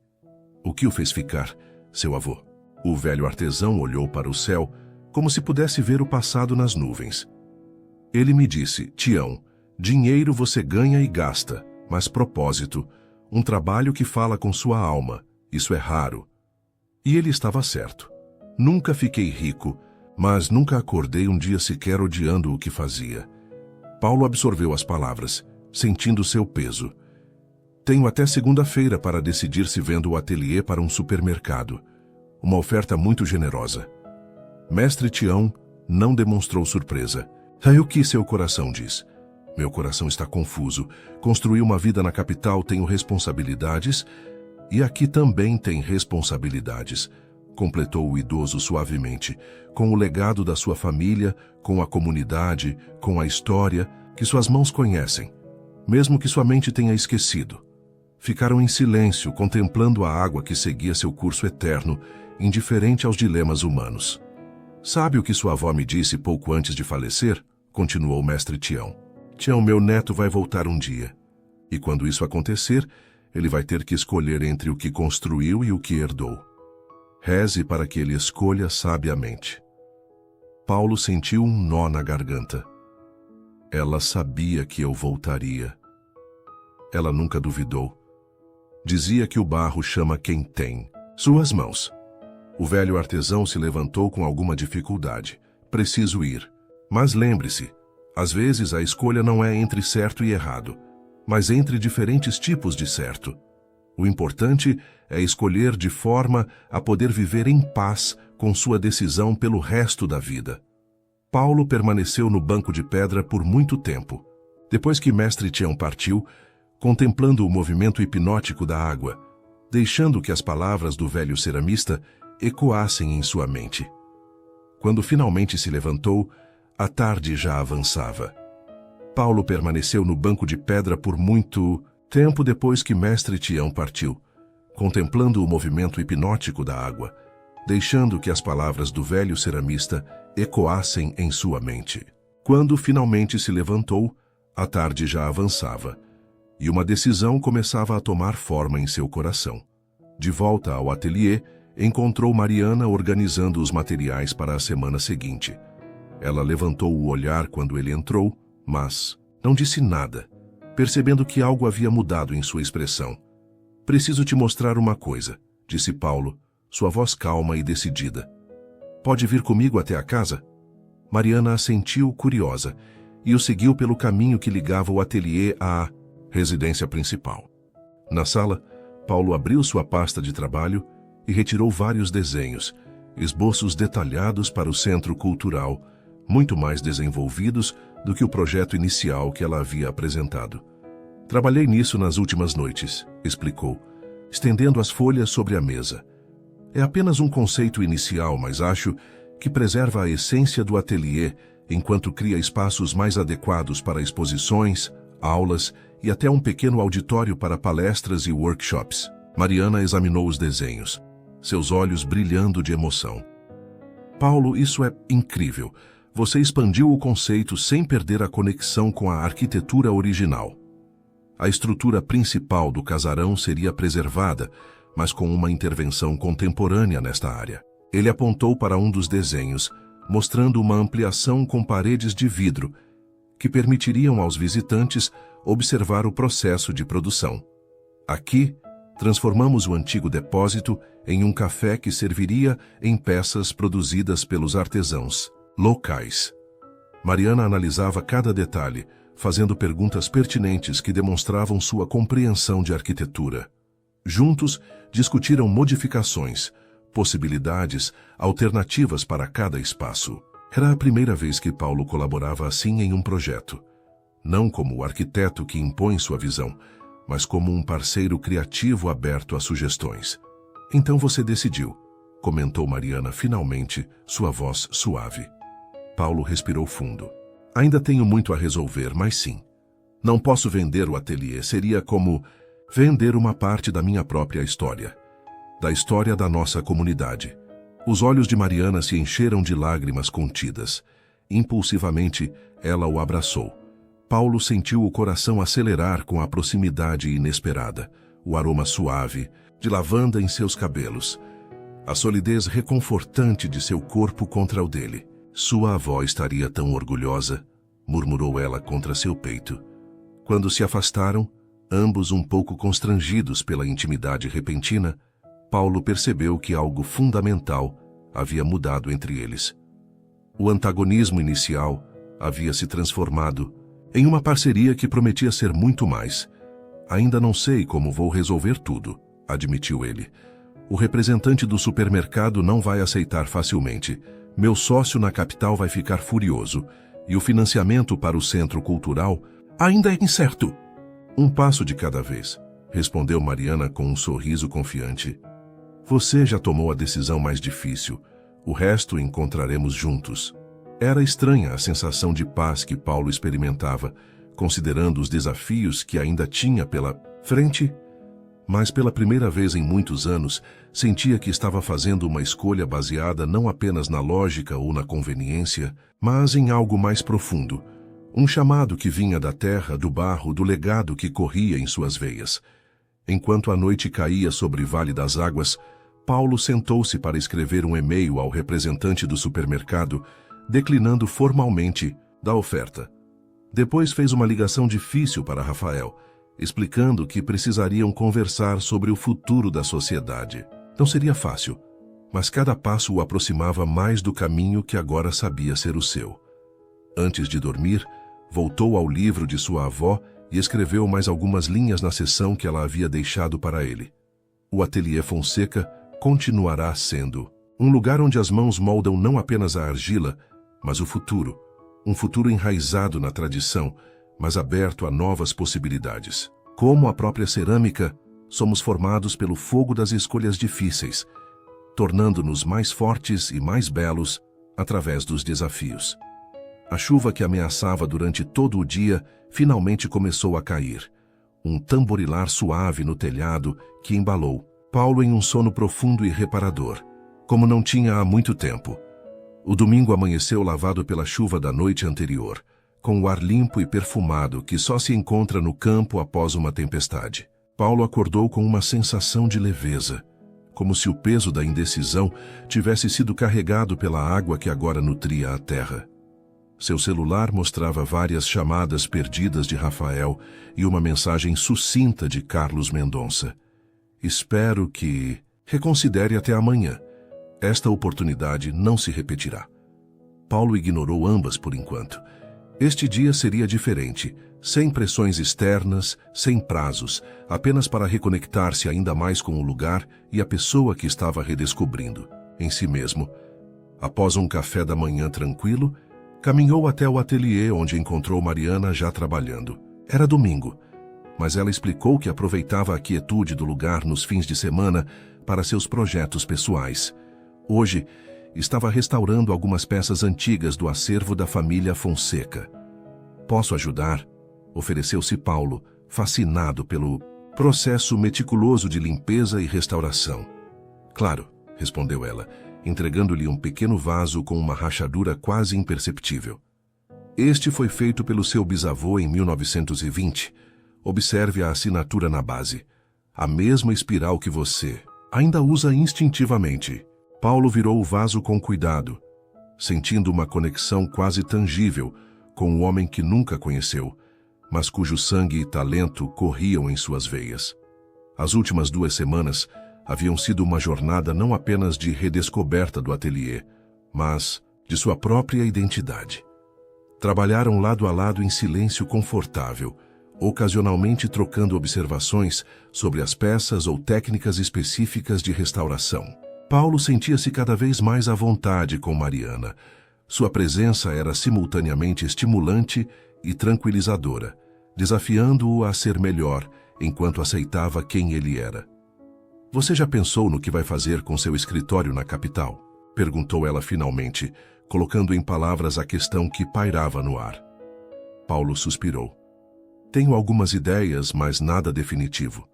Speaker 1: O que o fez ficar, seu avô? O velho artesão olhou para o céu, como se pudesse ver o passado nas nuvens. Ele me disse, Tião, dinheiro você ganha e gasta, mas propósito, um trabalho que fala com sua alma, isso é raro. E ele estava certo. Nunca fiquei rico, mas nunca acordei um dia sequer odiando o que fazia. Paulo absorveu as palavras, sentindo seu peso. Tenho até segunda-feira para decidir se vendo o ateliê para um supermercado. Uma oferta muito generosa. Mestre Tião não demonstrou surpresa. Sabe o que seu coração diz? Meu coração está confuso. Construir uma vida na capital tenho responsabilidades, e aqui também tem responsabilidades. completou o idoso suavemente, com o legado da sua família, com a comunidade, com a história que suas mãos conhecem, mesmo que sua mente tenha esquecido. Ficaram em silêncio, contemplando a água que seguia seu curso eterno, indiferente aos dilemas humanos. Sabe o que sua avó me disse pouco antes de falecer? Continuou o mestre Tião. Tião, meu neto vai voltar um dia. E quando isso acontecer, ele vai ter que escolher entre o que construiu e o que herdou. Reze para que ele escolha sabiamente. Paulo sentiu um nó na garganta. Ela sabia que eu voltaria. Ela nunca duvidou. Dizia que o barro chama quem tem suas mãos. O velho artesão se levantou com alguma dificuldade. Preciso ir. Mas lembre-se, às vezes a escolha não é entre certo e errado, mas entre diferentes tipos de certo. O importante é escolher de forma a poder viver em paz com sua decisão pelo resto da vida. Paulo permaneceu no banco de pedra por muito tempo. Depois que mestre Tião partiu, contemplando o movimento hipnótico da água, deixando que as palavras do velho ceramista ecoassem em sua mente. Quando finalmente se levantou, a tarde já avançava. Paulo permaneceu no banco de pedra por muito tempo depois que mestre Tião partiu, contemplando o movimento hipnótico da água, deixando que as palavras do velho ceramista ecoassem em sua mente. Quando finalmente se levantou, a tarde já avançava, e uma decisão começava a tomar forma em seu coração. De volta ao ateliê, encontrou Mariana organizando os materiais para a semana seguinte. Ela levantou o olhar quando ele entrou, mas não disse nada, percebendo que algo havia mudado em sua expressão. Preciso te mostrar uma coisa, disse Paulo, sua voz calma e decidida. Pode vir comigo até a casa? Mariana assentiu curiosa e o seguiu pelo caminho que ligava o ateliê à residência principal. Na sala, Paulo abriu sua pasta de trabalho e retirou vários desenhos, esboços detalhados para o centro cultural, muito mais desenvolvidos do que o projeto inicial que ela havia apresentado. Trabalhei nisso nas últimas noites, explicou, estendendo as folhas sobre a mesa. É apenas um conceito inicial, mas acho que preserva a essência do ateliê enquanto cria espaços mais adequados para exposições, aulas e até um pequeno auditório para palestras e workshops. Mariana examinou os desenhos, seus olhos brilhando de emoção. Paulo, isso é incrível. Você expandiu o conceito sem perder a conexão com a arquitetura original. A estrutura principal do casarão seria preservada, mas com uma intervenção contemporânea nesta área. Ele apontou para um dos desenhos, mostrando uma ampliação com paredes de vidro, que permitiriam aos visitantes observar o processo de produção. Aqui, transformamos o antigo depósito em um café que serviria em peças produzidas pelos artesãos locais. Mariana analisava cada detalhe, fazendo perguntas pertinentes que demonstravam sua compreensão de arquitetura. Juntos, discutiram modificações, possibilidades, alternativas para cada espaço. Era a primeira vez que Paulo colaborava assim em um projeto. Não como o arquiteto que impõe sua visão, mas como um parceiro criativo aberto a sugestões. Então você decidiu, comentou Mariana finalmente, sua voz suave. Paulo respirou fundo. Ainda tenho muito a resolver, mas sim. Não posso vender o ateliê, seria como vender uma parte da minha própria história. Da história da nossa comunidade. Os olhos de Mariana se encheram de lágrimas contidas. Impulsivamente, ela o abraçou. Paulo sentiu o coração acelerar com a proximidade inesperada, o aroma suave, de lavanda em seus cabelos, a solidez reconfortante de seu corpo contra o dele. Sua avó estaria tão orgulhosa, murmurou ela contra seu peito. Quando se afastaram, ambos um pouco constrangidos pela intimidade repentina, Paulo percebeu que algo fundamental havia mudado entre eles. O antagonismo inicial havia se transformado em uma parceria que prometia ser muito mais. Ainda não sei como vou resolver tudo, admitiu ele. O representante do supermercado não vai aceitar facilmente. Meu sócio na capital vai ficar furioso. E o financiamento para o centro cultural ainda é incerto. Um passo de cada vez, respondeu Mariana com um sorriso confiante. Você já tomou a decisão mais difícil. O resto encontraremos juntos. Era estranha a sensação de paz que Paulo experimentava, considerando os desafios que ainda tinha pela frente, mas pela primeira vez em muitos anos, sentia que estava fazendo uma escolha baseada não apenas na lógica ou na conveniência, mas em algo mais profundo. Um chamado que vinha da terra, do barro, do legado que corria em suas veias. Enquanto a noite caía sobre o Vale das Águas, Paulo sentou-se para escrever um e-mail ao representante do supermercado, declinando formalmente da oferta. Depois fez uma ligação difícil para Rafael, explicando que precisariam conversar sobre o futuro da sociedade. Não seria fácil, mas cada passo o aproximava mais do caminho que agora sabia ser o seu. Antes de dormir, voltou ao livro de sua avó e escreveu mais algumas linhas na seção que ela havia deixado para ele. O Ateliê Fonseca continuará sendo um lugar onde as mãos moldam não apenas a argila, mas o futuro. Um futuro enraizado na tradição, mas aberto a novas possibilidades. Como a própria cerâmica, somos formados pelo fogo das escolhas difíceis, tornando-nos mais fortes e mais belos através dos desafios. A chuva que ameaçava durante todo o dia finalmente começou a cair. Um tamborilar suave no telhado que embalou Paulo em um sono profundo e reparador, como não tinha há muito tempo. O domingo amanheceu lavado pela chuva da noite anterior, com o ar limpo e perfumado que só se encontra no campo após uma tempestade. Paulo acordou com uma sensação de leveza, como se o peso da indecisão tivesse sido carregado pela água que agora nutria a terra. Seu celular mostrava várias chamadas perdidas de Rafael e uma mensagem sucinta de Carlos Mendonça. Espero que reconsidere até amanhã. Esta oportunidade não se repetirá. Paulo ignorou ambas por enquanto. Este dia seria diferente, sem pressões externas, sem prazos, apenas para reconectar-se ainda mais com o lugar e a pessoa que estava redescobrindo, em si mesmo. Após um café da manhã tranquilo, caminhou até o ateliê onde encontrou Mariana já trabalhando. Era domingo, mas ela explicou que aproveitava a quietude do lugar nos fins de semana para seus projetos pessoais. Hoje, estava restaurando algumas peças antigas do acervo da família Fonseca. Posso ajudar? Ofereceu-se Paulo, fascinado pelo processo meticuloso de limpeza e restauração. Claro, respondeu ela, entregando-lhe um pequeno vaso com uma rachadura quase imperceptível. Este foi feito pelo seu bisavô em 1920. Observe a assinatura na base. A mesma espiral que você ainda usa instintivamente. Paulo virou o vaso com cuidado, sentindo uma conexão quase tangível com o homem que nunca conheceu, mas cujo sangue e talento corriam em suas veias. As últimas 2 semanas haviam sido uma jornada não apenas de redescoberta do ateliê, mas de sua própria identidade. Trabalharam lado a lado em silêncio confortável, ocasionalmente trocando observações sobre as peças ou técnicas específicas de restauração. Paulo sentia-se cada vez mais à vontade com Mariana. Sua presença era simultaneamente estimulante e tranquilizadora, desafiando-o a ser melhor enquanto aceitava quem ele era. Você já pensou no que vai fazer com seu escritório na capital? Perguntou ela finalmente, colocando em palavras a questão que pairava no ar. Paulo suspirou. Tenho algumas ideias, mas nada definitivo.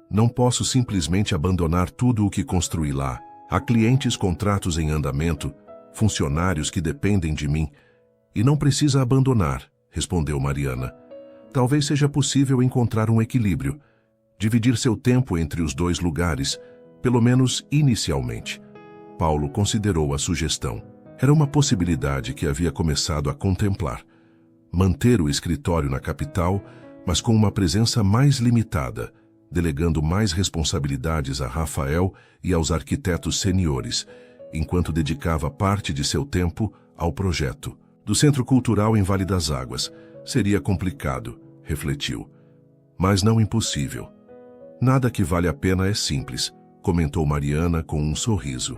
Speaker 1: Não posso simplesmente abandonar tudo o que construí lá. Há clientes, contratos em andamento, funcionários que dependem de mim. E não precisa abandonar, respondeu Mariana. Talvez seja possível encontrar um equilíbrio. Dividir seu tempo entre os 2 lugares, pelo menos inicialmente. Paulo considerou a sugestão. Era uma possibilidade que havia começado a contemplar. Manter o escritório na capital, mas com uma presença mais limitada, delegando mais responsabilidades a Rafael e aos arquitetos seniores, enquanto dedicava parte de seu tempo ao projeto. Do Centro Cultural em Vale das Águas. Seria complicado, refletiu. Mas não impossível. Nada que vale a pena é simples, comentou Mariana com um sorriso.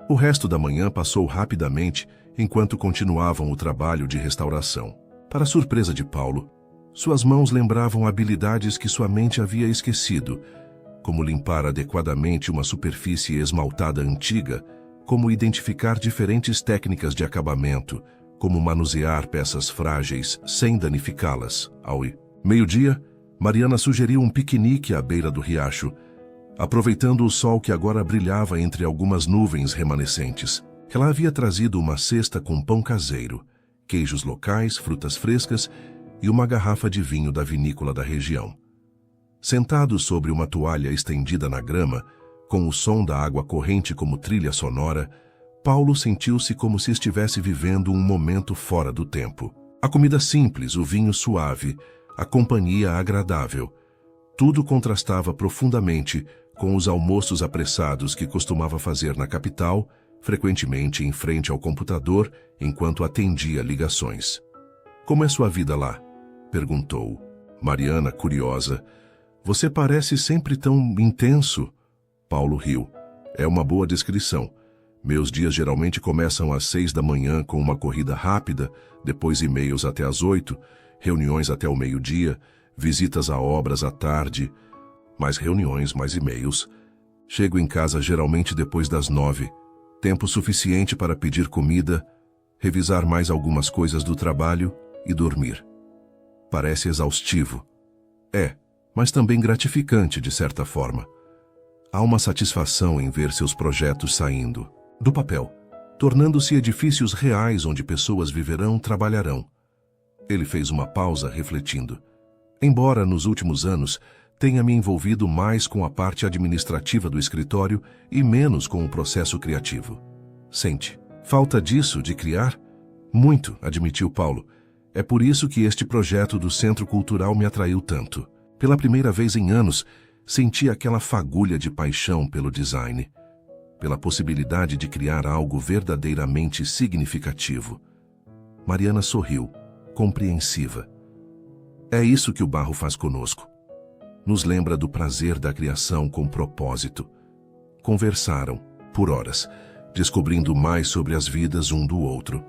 Speaker 1: O resto da manhã passou rapidamente enquanto continuavam o trabalho de restauração. Para surpresa de Paulo, suas mãos lembravam habilidades que sua mente havia esquecido, como limpar adequadamente uma superfície esmaltada antiga, como identificar diferentes técnicas de acabamento, como manusear peças frágeis sem danificá-las. Ao meio-dia, Mariana sugeriu um piquenique à beira do riacho, aproveitando o sol que agora brilhava entre algumas nuvens remanescentes. Ela havia trazido uma cesta com pão caseiro, queijos locais, frutas frescas e uma garrafa de vinho da vinícola da região. Sentado sobre uma toalha estendida na grama, com o som da água corrente como trilha sonora, Paulo sentiu-se como se estivesse vivendo um momento fora do tempo. A comida simples, o vinho suave, a companhia agradável, tudo contrastava profundamente com os almoços apressados que costumava fazer na capital, frequentemente em frente ao computador, enquanto atendia ligações. "Como é sua vida lá?" perguntou. Mariana, curiosa. "Você parece sempre tão intenso." Paulo riu. "É uma boa descrição. Meus dias geralmente começam às 6 da manhã com uma corrida rápida, depois e-mails até às 8, reuniões até o meio-dia, visitas a obras à tarde, mais reuniões, mais e-mails. Chego em casa geralmente depois das 9, tempo suficiente para pedir comida, revisar mais algumas coisas do trabalho e dormir. Parece exaustivo. É, mas também gratificante de certa forma. Há uma satisfação em ver seus projetos saindo do papel, tornando-se edifícios reais onde pessoas viverão, trabalharão." Ele fez uma pausa, refletindo. "Embora nos últimos anos tenha me envolvido mais com a parte administrativa do escritório e menos com o processo criativo. Sente falta disso, de criar?" "Muito", admitiu Paulo. "É por isso que este projeto do Centro Cultural me atraiu tanto. Pela primeira vez em anos, senti aquela fagulha de paixão pelo design, pela possibilidade de criar algo verdadeiramente significativo." Mariana sorriu, compreensiva. "É isso que o barro faz conosco. Nos lembra do prazer da criação com propósito." Conversaram, por horas, descobrindo mais sobre as vidas um do outro.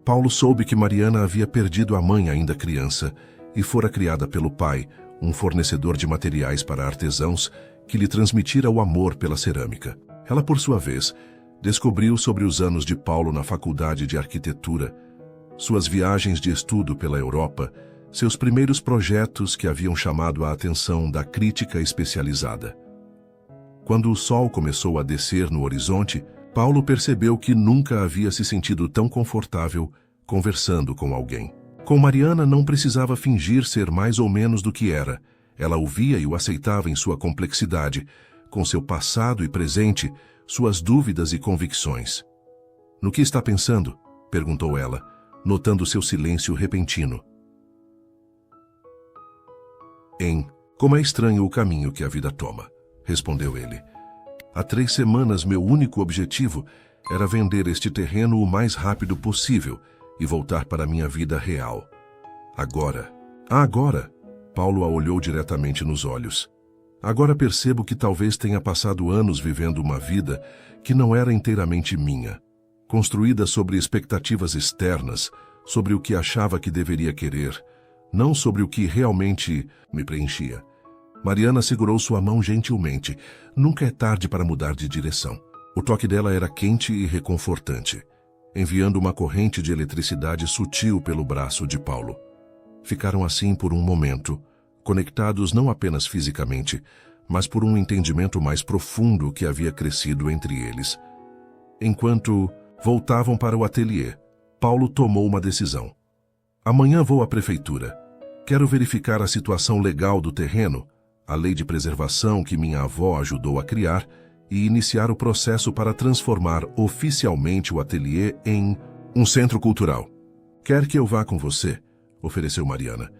Speaker 1: Paulo soube que Mariana havia perdido a mãe ainda criança e fora criada pelo pai, um fornecedor de materiais para artesãos que lhe transmitira o amor pela cerâmica. Ela, por sua vez, descobriu sobre os anos de Paulo na faculdade de arquitetura, suas viagens de estudo pela Europa, seus primeiros projetos que haviam chamado a atenção da crítica especializada. Quando o sol começou a descer no horizonte, Paulo percebeu que nunca havia se sentido tão confortável conversando com alguém. Com Mariana não precisava fingir ser mais ou menos do que era. Ela o via e o aceitava em sua complexidade, com seu passado e presente, suas dúvidas e convicções. "No que está pensando?" perguntou ela, notando seu silêncio repentino. "Como é estranho o caminho que a vida toma", respondeu ele. "Há 3 semanas meu único objetivo era vender este terreno o mais rápido possível e voltar para minha vida real. Agora..." Agora? Paulo a olhou diretamente nos olhos. "Agora percebo que talvez tenha passado anos vivendo uma vida que não era inteiramente minha, construída sobre expectativas externas, sobre o que achava que deveria querer, não sobre o que realmente me preenchia." Mariana segurou sua mão gentilmente. Nunca é tarde para mudar de direção. O toque dela era quente e reconfortante, enviando uma corrente de eletricidade sutil pelo braço de Paulo. Ficaram assim por um momento, conectados não apenas fisicamente, mas por um entendimento mais profundo que havia crescido entre eles. Enquanto voltavam para o ateliê, Paulo tomou uma decisão. "Amanhã vou à prefeitura. Quero verificar a situação legal do terreno, a lei de preservação que minha avó ajudou a criar, e iniciar o processo para transformar oficialmente o ateliê em um centro cultural." "Quer que eu vá com você?" ofereceu Mariana.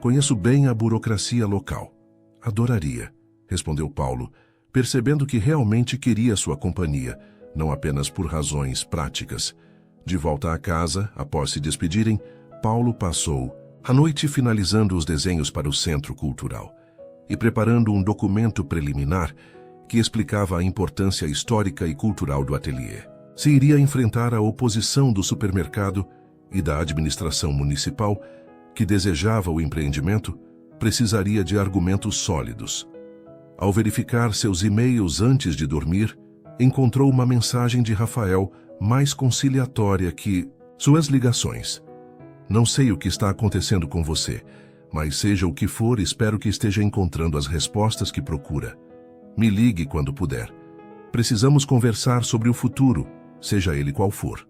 Speaker 1: "Conheço bem a burocracia local." "Adoraria", respondeu Paulo, percebendo que realmente queria sua companhia, não apenas por razões práticas. De volta à casa, após se despedirem, Paulo passou a noite finalizando os desenhos para o centro cultural e preparando um documento preliminar que explicava a importância histórica e cultural do ateliê. Se iria enfrentar a oposição do supermercado e da administração municipal, que desejava o empreendimento, precisaria de argumentos sólidos. Ao verificar seus e-mails antes de dormir, encontrou uma mensagem de Rafael mais conciliatória que suas ligações. Não sei o que está acontecendo com você, mas seja o que for, espero que esteja encontrando as respostas que procura. Me ligue quando puder. Precisamos conversar sobre o futuro, seja ele qual for.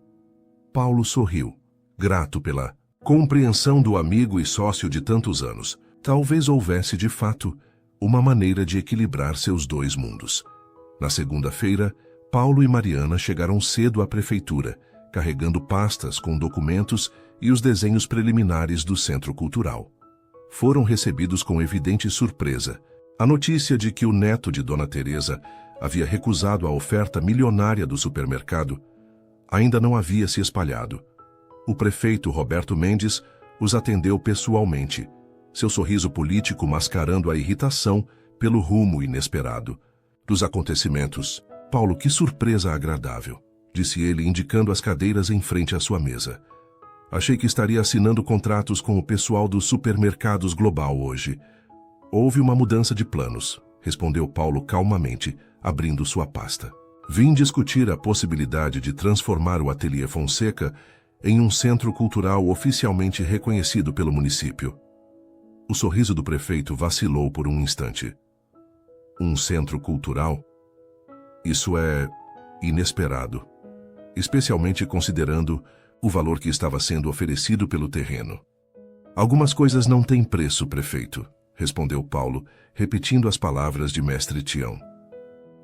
Speaker 1: Paulo sorriu, grato pela compreensão do amigo e sócio de tantos anos. Talvez houvesse, de fato, uma maneira de equilibrar seus dois mundos. Na segunda-feira, Paulo e Mariana chegaram cedo à prefeitura, carregando pastas com documentos e os desenhos preliminares do Centro Cultural. Foram recebidos com evidente surpresa. A notícia de que o neto de Dona Teresa havia recusado a oferta milionária do supermercado ainda não havia se espalhado. O prefeito Roberto Mendes os atendeu pessoalmente, seu sorriso político mascarando a irritação pelo rumo inesperado dos acontecimentos. Paulo, que surpresa agradável, disse ele, indicando as cadeiras em frente à sua mesa. Achei que estaria assinando contratos com o pessoal dos supermercados Global hoje. Houve uma mudança de planos, respondeu Paulo calmamente, abrindo sua pasta. Vim discutir a possibilidade de transformar o Ateliê Fonseca em um centro cultural oficialmente reconhecido pelo município. O sorriso do prefeito vacilou por um instante. Um centro cultural? Isso é inesperado, especialmente considerando o valor que estava sendo oferecido pelo terreno. Algumas coisas não têm preço, prefeito, respondeu Paulo, repetindo as palavras de mestre Tião.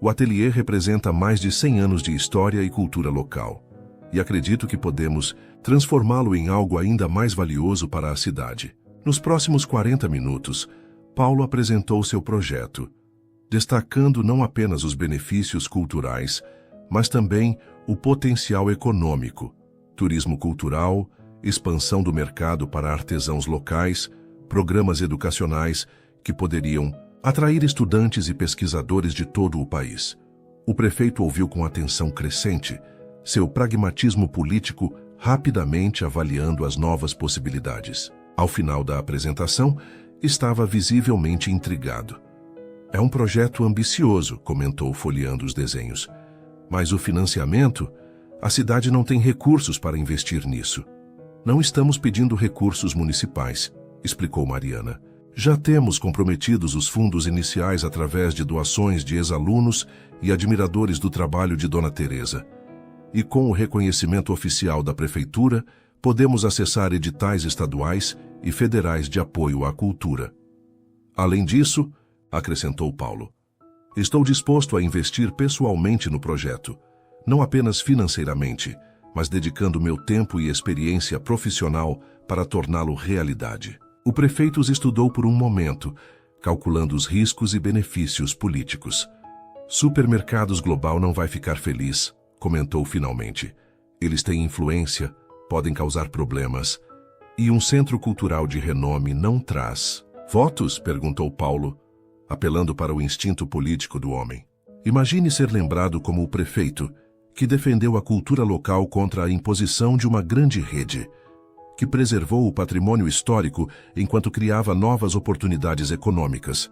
Speaker 1: O ateliê representa mais de 100 anos de história e cultura local, e acredito que podemos transformá-lo em algo ainda mais valioso para a cidade. Nos próximos 40 minutos, Paulo apresentou seu projeto, destacando não apenas os benefícios culturais, mas também o potencial econômico, turismo cultural, expansão do mercado para artesãos locais, programas educacionais que poderiam atrair estudantes e pesquisadores de todo o país. O prefeito ouviu com atenção crescente, seu pragmatismo político rapidamente avaliando as novas possibilidades. Ao final da apresentação, estava visivelmente intrigado. É um projeto ambicioso, comentou folheando os desenhos. Mas o financiamento? A cidade não tem recursos para investir nisso. Não estamos pedindo recursos municipais, explicou Mariana. Já temos comprometidos os fundos iniciais através de doações de ex-alunos e admiradores do trabalho de Dona Teresa. E com o reconhecimento oficial da prefeitura, podemos acessar editais estaduais e federais de apoio à cultura. Além disso, acrescentou Paulo, estou disposto a investir pessoalmente no projeto, não apenas financeiramente, mas dedicando meu tempo e experiência profissional para torná-lo realidade. O prefeito os estudou por um momento, calculando os riscos e benefícios políticos. Supermercados Global não vai ficar feliz, comentou finalmente. Eles têm influência, podem causar problemas. E um centro cultural de renome não traz votos? Perguntou Paulo, apelando para o instinto político do homem. Imagine ser lembrado como o prefeito que defendeu a cultura local contra a imposição de uma grande rede, que preservou o patrimônio histórico enquanto criava novas oportunidades econômicas.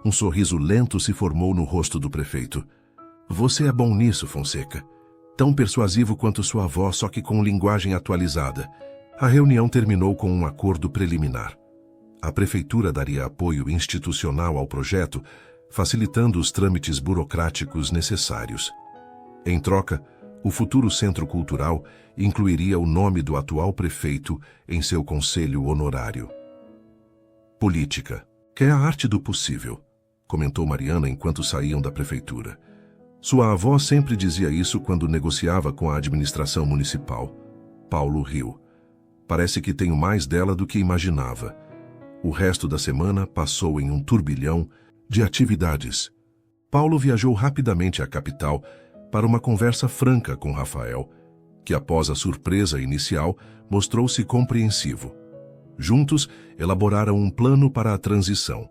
Speaker 1: Um sorriso lento se formou no rosto do prefeito. Você é bom nisso, Fonseca. Tão persuasivo quanto sua avó, só que com linguagem atualizada. A reunião terminou com um acordo preliminar. A prefeitura daria apoio institucional ao projeto, facilitando os trâmites burocráticos necessários. Em troca, o futuro centro cultural incluiria o nome do atual prefeito em seu conselho honorário. Política, que é a arte do possível, comentou Mariana enquanto saíam da prefeitura. Sua avó sempre dizia isso quando negociava com a administração municipal. Paulo riu. Parece que tenho mais dela do que imaginava. O resto da semana passou em um turbilhão de atividades. Paulo viajou rapidamente à capital para uma conversa franca com Rafael, que após a surpresa inicial mostrou-se compreensivo. Juntos, elaboraram um plano para a transição.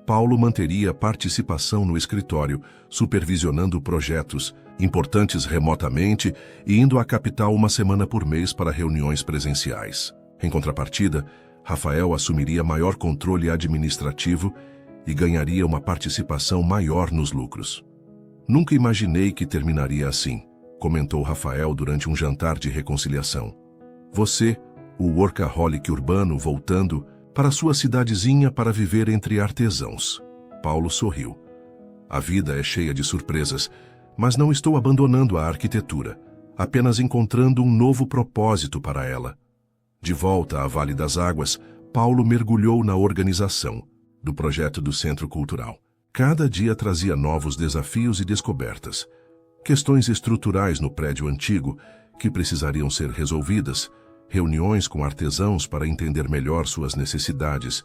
Speaker 1: Paulo manteria participação no escritório, supervisionando projetos importantes remotamente e indo à capital uma semana por mês para reuniões presenciais. Em contrapartida, Rafael assumiria maior controle administrativo e ganharia uma participação maior nos lucros. Nunca imaginei que terminaria assim, comentou Rafael durante um jantar de reconciliação. Você, o workaholic urbano voltando para sua cidadezinha para viver entre artesãos. Paulo sorriu. A vida é cheia de surpresas, mas não estou abandonando a arquitetura, apenas encontrando um novo propósito para ela. De volta à Vale das Águas, Paulo mergulhou na organização do projeto do Centro Cultural. Cada dia trazia novos desafios e descobertas. Questões estruturais no prédio antigo que precisariam ser resolvidas, reuniões com artesãos para entender melhor suas necessidades,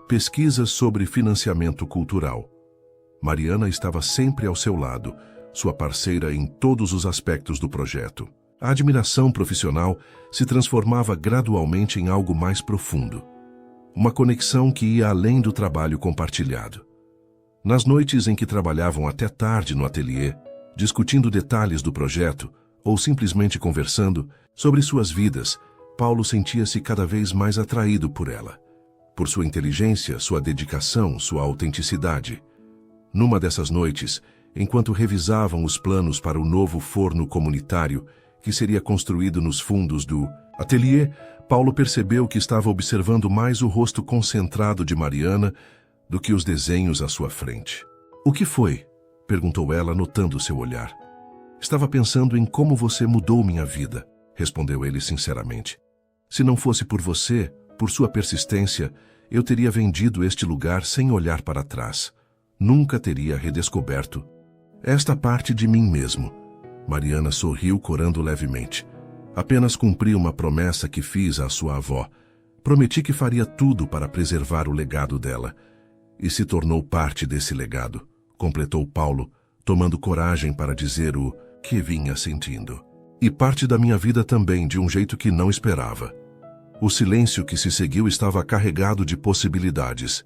Speaker 1: pesquisas sobre financiamento cultural. Mariana estava sempre ao seu lado, sua parceira em todos os aspectos do projeto. A admiração profissional se transformava gradualmente em algo mais profundo. Uma conexão que ia além do trabalho compartilhado. Nas noites em que trabalhavam até tarde no ateliê, discutindo detalhes do projeto ou simplesmente conversando sobre suas vidas, Paulo sentia-se cada vez mais atraído por ela. Por sua inteligência, sua dedicação, sua autenticidade. Numa dessas noites, enquanto revisavam os planos para o novo forno comunitário que seria construído nos fundos do ateliê, Paulo percebeu que estava observando mais o rosto concentrado de Mariana do que os desenhos à sua frente. "O que foi?" perguntou ela, notando seu olhar. "Estava pensando em como você mudou minha vida", respondeu ele sinceramente. "Se não fosse por você, por sua persistência, eu teria vendido este lugar sem olhar para trás. Nunca teria redescoberto esta parte de mim mesmo." Mariana sorriu, corando levemente. "Apenas cumpri uma promessa que fiz à sua avó. Prometi que faria tudo para preservar o legado dela. E se tornou parte desse legado", completou Paulo, tomando coragem para dizer o que vinha sentindo. "E parte da minha vida também, de um jeito que não esperava." O silêncio que se seguiu estava carregado de possibilidades.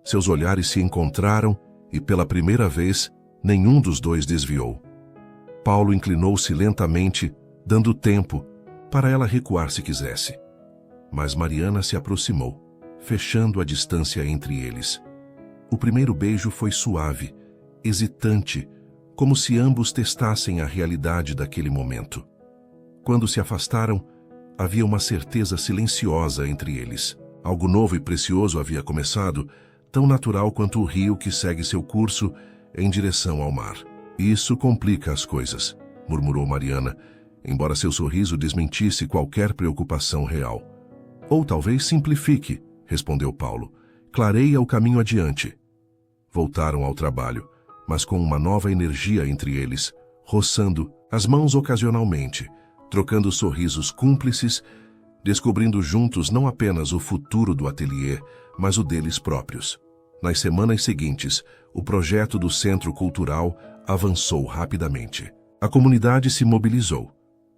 Speaker 1: Seus olhares se encontraram e, pela primeira vez, nenhum dos dois desviou. Paulo inclinou-se lentamente, dando tempo para ela recuar se quisesse. Mas Mariana se aproximou, fechando a distância entre eles. O primeiro beijo foi suave, hesitante, como se ambos testassem a realidade daquele momento. Quando se afastaram, havia uma certeza silenciosa entre eles. Algo novo e precioso havia começado, tão natural quanto o rio que segue seu curso em direção ao mar. "Isso complica as coisas", murmurou Mariana, embora seu sorriso desmentisse qualquer preocupação real. "Ou talvez simplifique", respondeu Paulo. "Clareia o caminho adiante." Voltaram ao trabalho, mas com uma nova energia entre eles, roçando as mãos ocasionalmente, trocando sorrisos cúmplices, descobrindo juntos não apenas o futuro do ateliê, mas o deles próprios. Nas semanas seguintes, o projeto do Centro Cultural avançou rapidamente. A comunidade se mobilizou,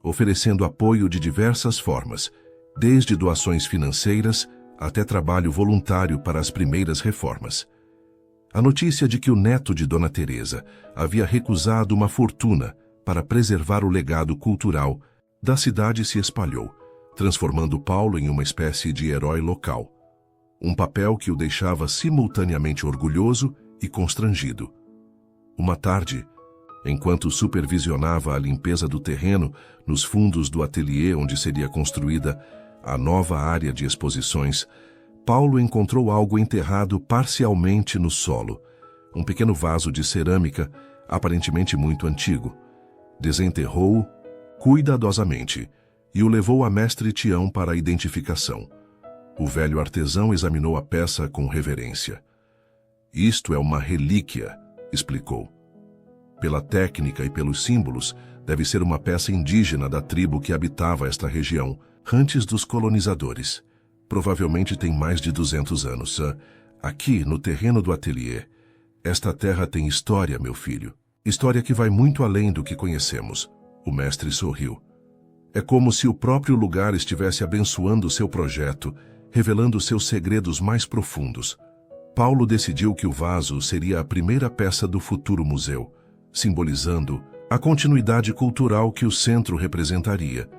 Speaker 1: oferecendo apoio de diversas formas, desde doações financeiras até trabalho voluntário para as primeiras reformas. A notícia de que o neto de Dona Teresa havia recusado uma fortuna para preservar o legado cultural da cidade se espalhou, transformando Paulo em uma espécie de herói local. Um papel que o deixava simultaneamente orgulhoso e constrangido. Uma tarde, enquanto supervisionava a limpeza do terreno nos fundos do ateliê onde seria construída a nova área de exposições, Paulo encontrou algo enterrado parcialmente no solo, um pequeno vaso de cerâmica, aparentemente muito antigo. Desenterrou-o cuidadosamente e o levou a mestre Tião para a identificação. O velho artesão examinou a peça com reverência. "Isto é uma relíquia", explicou. "Pela técnica e pelos símbolos, deve ser uma peça indígena da tribo que habitava esta região, antes dos colonizadores. Provavelmente tem mais de 200 anos. Aqui, no terreno do ateliê, esta terra tem história, meu filho. História que vai muito além do que conhecemos." O mestre sorriu. "É como se o próprio lugar estivesse abençoando seu projeto, revelando seus segredos mais profundos." Paulo decidiu que o vaso seria a primeira peça do futuro museu, simbolizando a continuidade cultural que o centro representaria,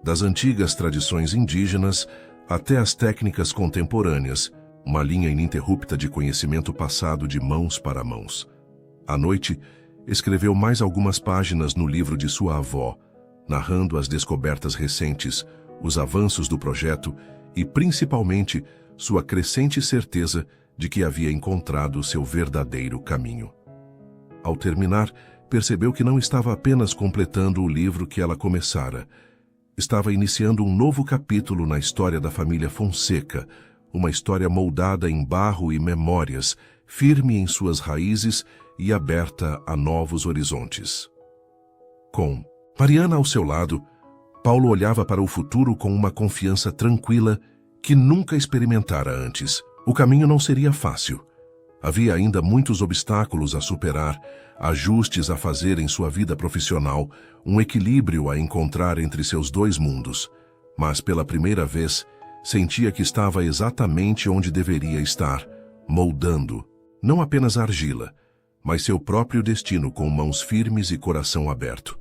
Speaker 1: das antigas tradições indígenas até as técnicas contemporâneas, uma linha ininterrupta de conhecimento passado de mãos para mãos. À noite, escreveu mais algumas páginas no livro de sua avó, narrando as descobertas recentes, os avanços do projeto e, principalmente, sua crescente certeza de que havia encontrado seu verdadeiro caminho. Ao terminar, percebeu que não estava apenas completando o livro que ela começara. Estava iniciando um novo capítulo na história da família Fonseca, uma história moldada em barro e memórias, firme em suas raízes e aberta a novos horizontes. Com Mariana ao seu lado, Paulo olhava para o futuro com uma confiança tranquila que nunca experimentara antes. O caminho não seria fácil. Havia ainda muitos obstáculos a superar, ajustes a fazer em sua vida profissional, um equilíbrio a encontrar entre seus dois mundos. Mas, pela primeira vez, sentia que estava exatamente onde deveria estar, moldando, não apenas argila, mas seu próprio destino com mãos firmes e coração aberto.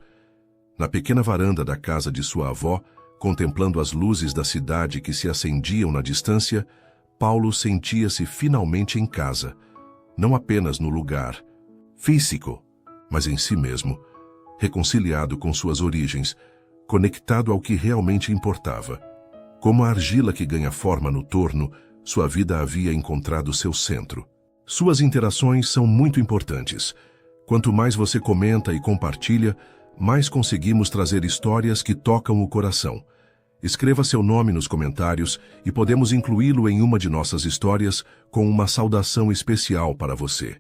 Speaker 1: Na pequena varanda da casa de sua avó, contemplando as luzes da cidade que se acendiam na distância, Paulo sentia-se finalmente em casa, não apenas no lugar físico, mas em si mesmo, reconciliado com suas origens, conectado ao que realmente importava. Como a argila que ganha forma no torno, sua vida havia encontrado seu centro. Suas interações são muito importantes. Quanto mais você comenta e compartilha, mais conseguimos trazer histórias que tocam o coração. Escreva seu nome nos comentários e podemos incluí-lo em uma de nossas histórias com uma saudação especial para você.